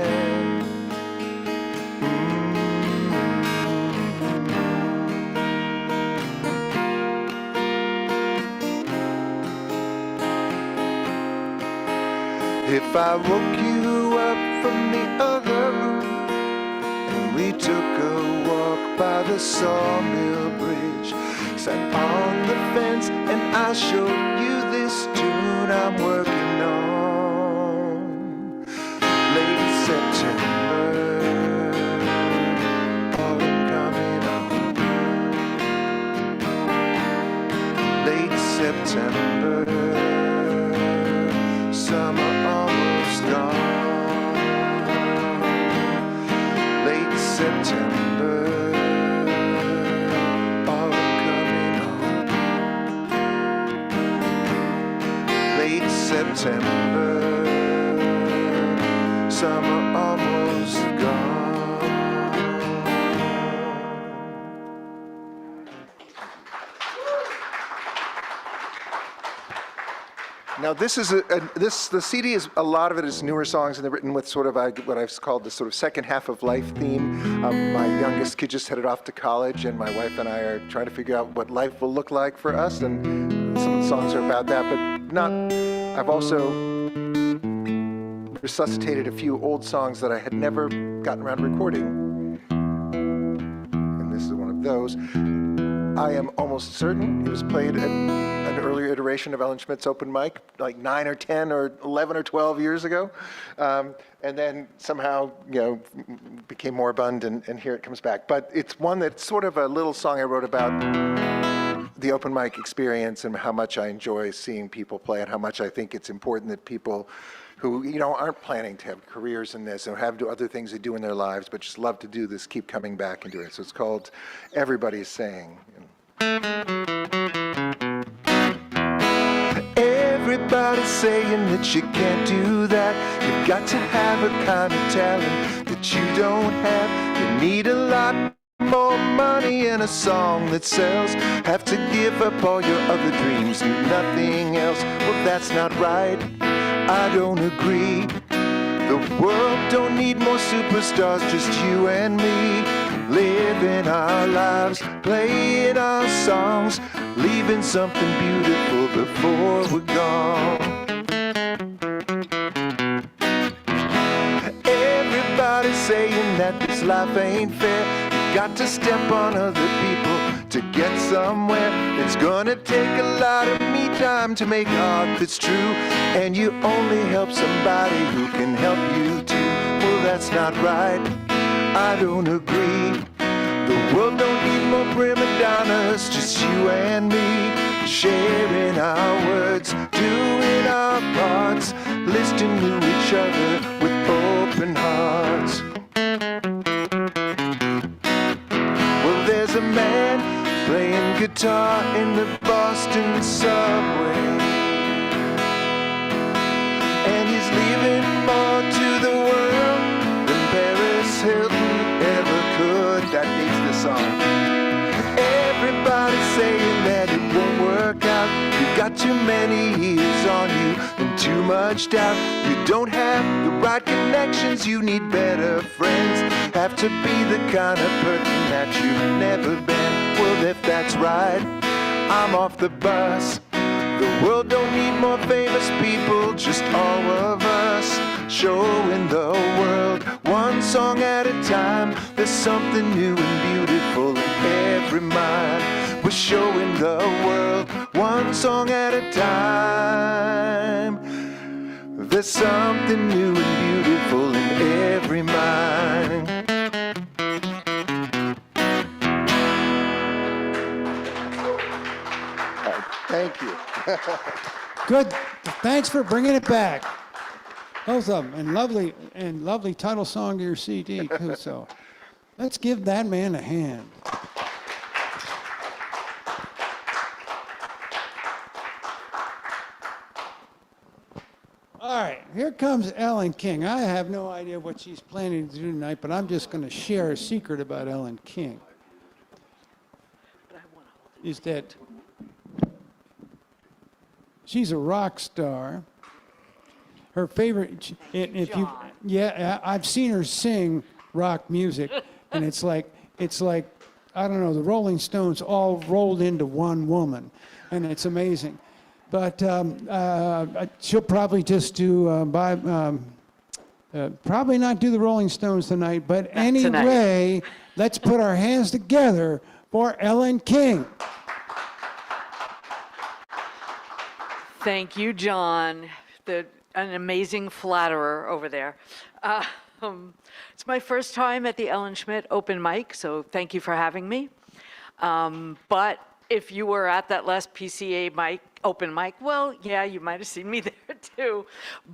If I woke you up from the other room and we took a walk by the sawmill bridge, sat on the fence and I showed you this tune I'm working on. Late September, autumn coming on. Late September, summer almost gone. Late September, autumn coming on. Late September, summer almost gone. Now this is the CD is a lot of it is newer songs and they're written with sort of what I've called the sort of second half of life theme. My youngest kid just headed off to college, and my wife and I are trying to figure out what life will look like for us, and some of the songs are about that. But not. I've also resuscitated a few old songs that I had never gotten around to recording, and this is one of those. I am almost certain it was played at an earlier iteration of Ellen Schmidt's open mic, like 9 or 10 or 11 or 12 years ago. And then somehow, became moribund, and here it comes back. But it's one that's sort of a little song I wrote about the open mic experience and how much I enjoy seeing people play and how much I think it's important that people who aren't planning to have careers in this or have other things to do in their lives but just love to do this keep coming back and do it. So it's called Everybody's Saying. Everybody's saying that you can't do that. You've got to have a kind of talent that you don't have. You need a lot more money and a song that sells. Have to give up all your other dreams, do nothing else. Well, that's not right. I don't agree. The world don't need more superstars, just you and me. Living our lives, playing our songs, leaving something beautiful before we're gone. Everybody's saying that this life ain't fair. You got to step on other people to get somewhere. It's gonna take a lot of me time to make art that's true, and you only help somebody who can help you too. Well, that's not right. I don't agree. The world don't need more prima donnas, just you and me, sharing our words, doing our parts, listening to each other with open hearts. Well, there's a man playing guitar in the Boston subway, and he's leaving more to the world than Paris Hilton ever could. That needs the song. Everybody's saying that it won't work out. You've got too many years on you and too much doubt. You don't have the right connections. You need better friends. Have to be the kind of person that you've never been. Well, if that's right, I'm off the bus. The world don't need more famous people, just all of us, showing the world one song at a time. There's something new and beautiful in every mind. We're showing the world one song at a time. There's something new and beautiful in every mind. Thank you. Good. Thanks for bringing it back. Both of them. And lovely title song to your CD, too. So let's give that man a hand. here comes Ellen King. I have no idea what she's planning to do tonight, but I'm just going to share a secret about Ellen King. Is that she's a rock star. Her favorite, if you, yeah, I've seen her sing rock music, and it's like, I don't know, the Rolling Stones all rolled into one woman, and it's amazing. But she'll probably just do, probably not do the Rolling Stones tonight, but anyway, let's put our hands together for Ellen King. Thank you, John, an amazing flatterer over there. It's my first time at the Ellen Schmidt open mic, so thank you for having me. But if you were at that last PCA open mic, well, yeah, you might have seen me there too.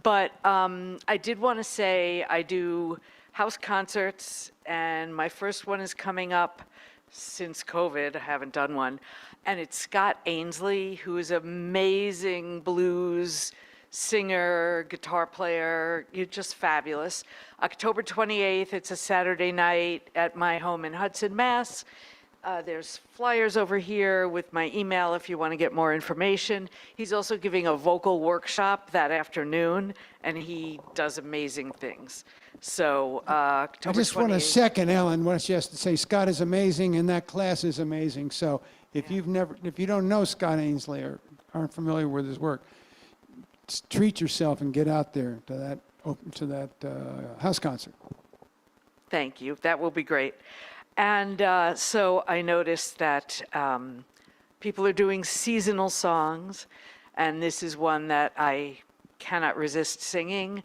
But I did want to say I do house concerts, and my first one is coming up since COVID. I haven't done one. And it's Scott Ainsley, who is an amazing blues singer, guitar player. You're just fabulous. October 28th, it's a Saturday night at my home in Hudson, Mass. There's flyers over here with my email if you want to get more information. He's also giving a vocal workshop that afternoon, and he does amazing things. So October 28th. I just want to second Ellen what she has to say. Scott is amazing, and that class is amazing. So if you don't know Scott Ainsley or aren't familiar with his work, treat yourself and get out there to that house concert. Thank you. That will be great. And so I noticed that people are doing seasonal songs, and this is one that I cannot resist singing.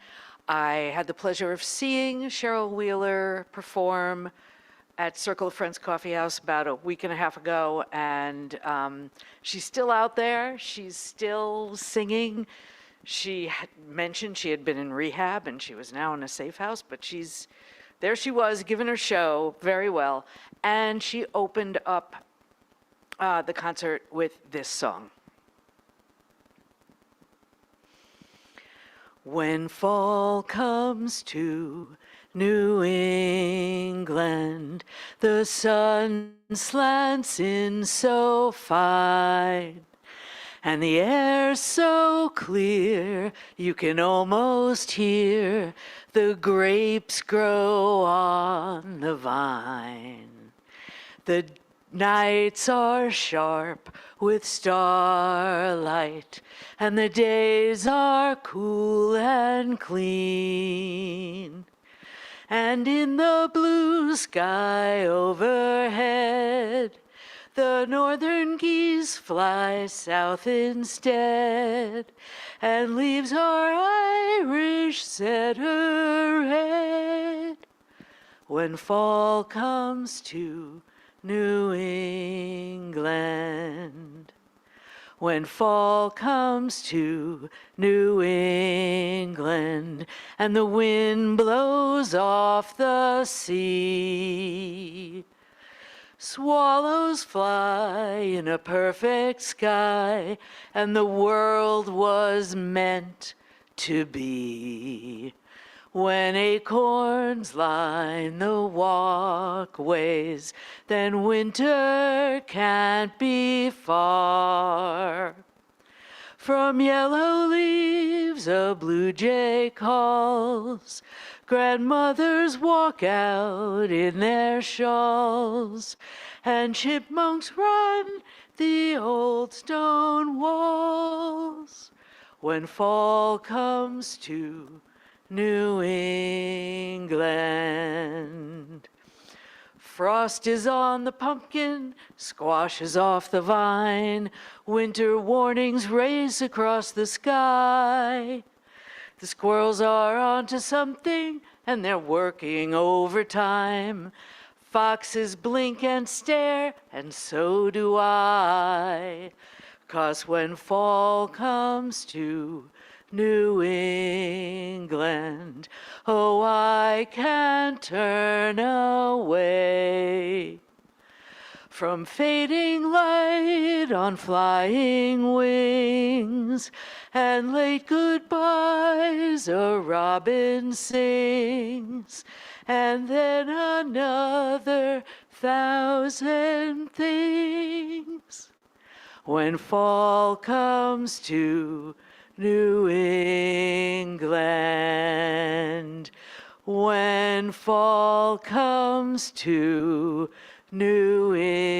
I had the pleasure of seeing Cheryl Wheeler perform at Circle of Friends Coffee House about a week and a half ago, and she's still out there. She's still singing. She had mentioned she had been in rehab, and she was now in a safe house, but there she was, giving her show very well, and she opened up the concert with this song. When fall comes to New England, the sun slants in so fine, and the air's so clear you can almost hear the grapes grow on the vine. The nights are sharp with starlight, and the days are cool and clean. And in the blue sky overhead, the northern geese fly south instead, and leaves our Irish setter red. When fall comes to New England, when fall comes to New England, and the wind blows off the sea, swallows fly in a perfect sky, and the world was meant to be. When acorns line the walkways, then winter can't be far. From yellow leaves a blue jay calls, grandmothers walk out in their shawls, and chipmunks run the old stone walls. When fall comes to New England, frost is on the pumpkin, squash is off the vine, winter warnings race across the sky. The squirrels are onto something, and they're working overtime. Foxes blink and stare, and so do I. 'Cause when fall comes to New England, oh, I can't turn away. From fading light on flying wings, and late goodbyes a robin sings, and then another 1,000 things. When fall comes to New England, when fall comes to New England.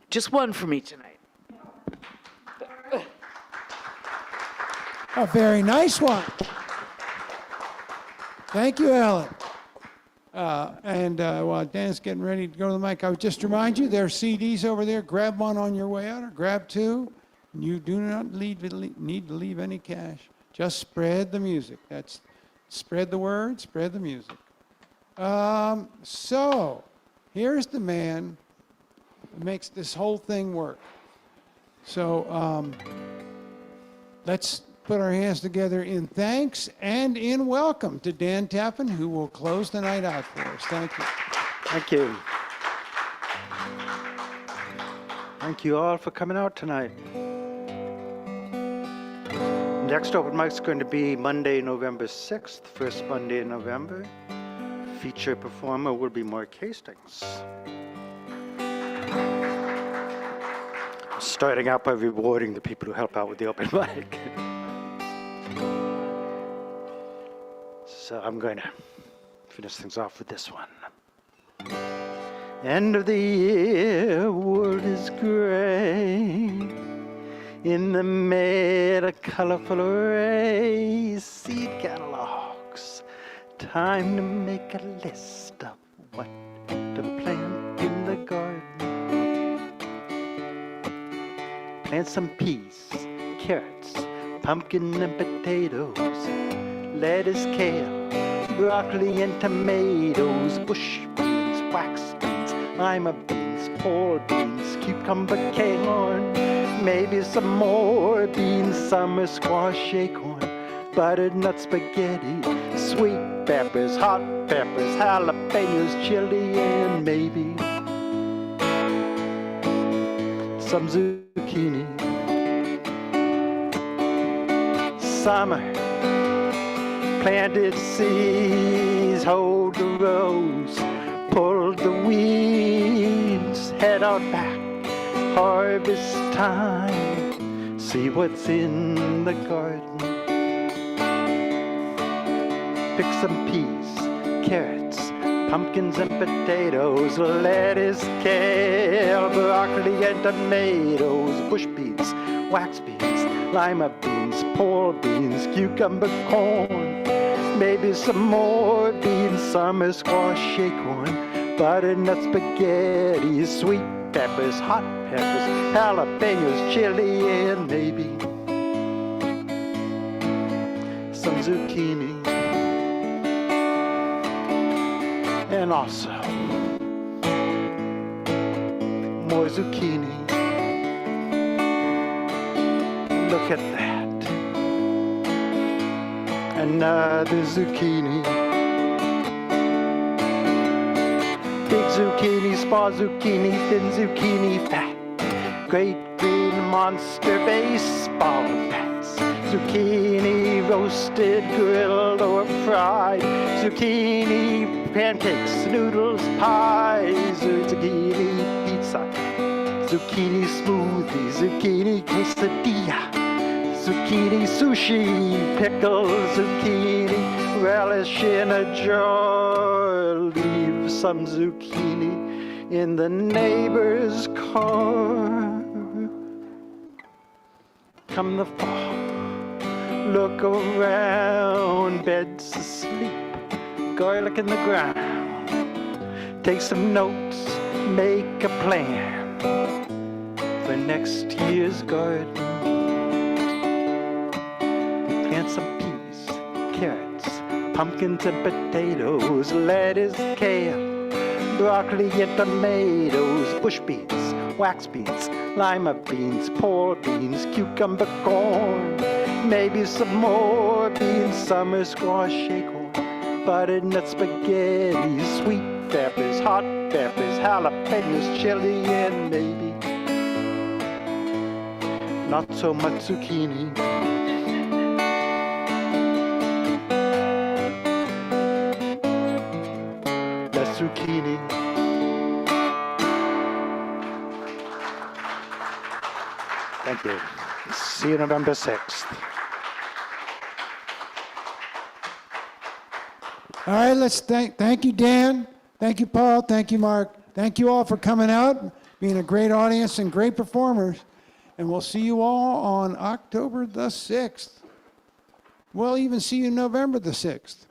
Just one for me tonight. A very nice one. Thank you, Ellen. While Dan's getting ready to go to the mic, I would just remind you there are CDs over there. Grab one on your way out or grab two. You do not need to leave any cash. Just spread the music. That's spread the word, spread the music. So here's the man who makes this whole thing work. So let's put our hands together in thanks and in welcome to Dan Tappan, who will close the night out for us. Thank you. Thank you. Thank you all for coming out tonight. Next open mic is going to be Monday, November 6th, first Monday in November. Feature performer will be Mark Hastings. Starting out by rewarding the people who help out with the open mic. So I'm going to finish things off with this one. End of the year, world is gray. In the mid, a colorful array, seed catalogs. Time to make a list of what to plant in the garden. Plant some peas, carrots, pumpkin and potatoes, lettuce, kale, broccoli and tomatoes, bush beans, wax beans, lima beans, pole beans, cucumber, corn, maybe some more beans, summer squash, acorn, butternut spaghetti, sweet peppers, hot peppers, jalapenos, chili, and maybe some zucchini. Summer planted seeds, hold the rows, pull the weeds, head out back, harvest time, see what's in the garden. Pick some peas, carrots, pumpkins and potatoes, lettuce, kale, broccoli and tomatoes, bush beans, wax beans, lima beans, pole beans, cucumber, corn, maybe some more beans, summer squash, acorn, butternut spaghetti, sweet peppers, hot peppers, jalapenos, chili, and maybe some zucchini. And also more zucchini. Look at that. Another zucchini. Big zucchini, small zucchini, thin zucchini, fat. Great green monster baseball bats. Zucchini roasted, grilled, or fried. Zucchini pancakes, noodles, pies. Zucchini pizza. Zucchini smoothie. Zucchini quesadilla. Zucchini sushi, pickles, zucchini, relish in a jar. Leave some zucchini in the neighbor's car. Come the fall, look around, bed's asleep, garlic in the ground. Take some notes, make a plan for next year's garden. Plant some peas, carrots, pumpkins and potatoes, lettuce, kale, broccoli and tomatoes, bush beans, wax beans, lima beans, pole beans, cucumber corn, maybe some more beans, summer squash, acorn, butternut spaghetti, sweet peppers, hot peppers, jalapenos, chili, and maybe not so much zucchini. Less zucchini. Thank you. See you November 6th. All right, let's thank you, Dan. Thank you, Paul. Thank you, Mark. Thank you all for coming out, being a great audience and great performers. And we'll see you all on October the 6th. We'll even see you November the 6th.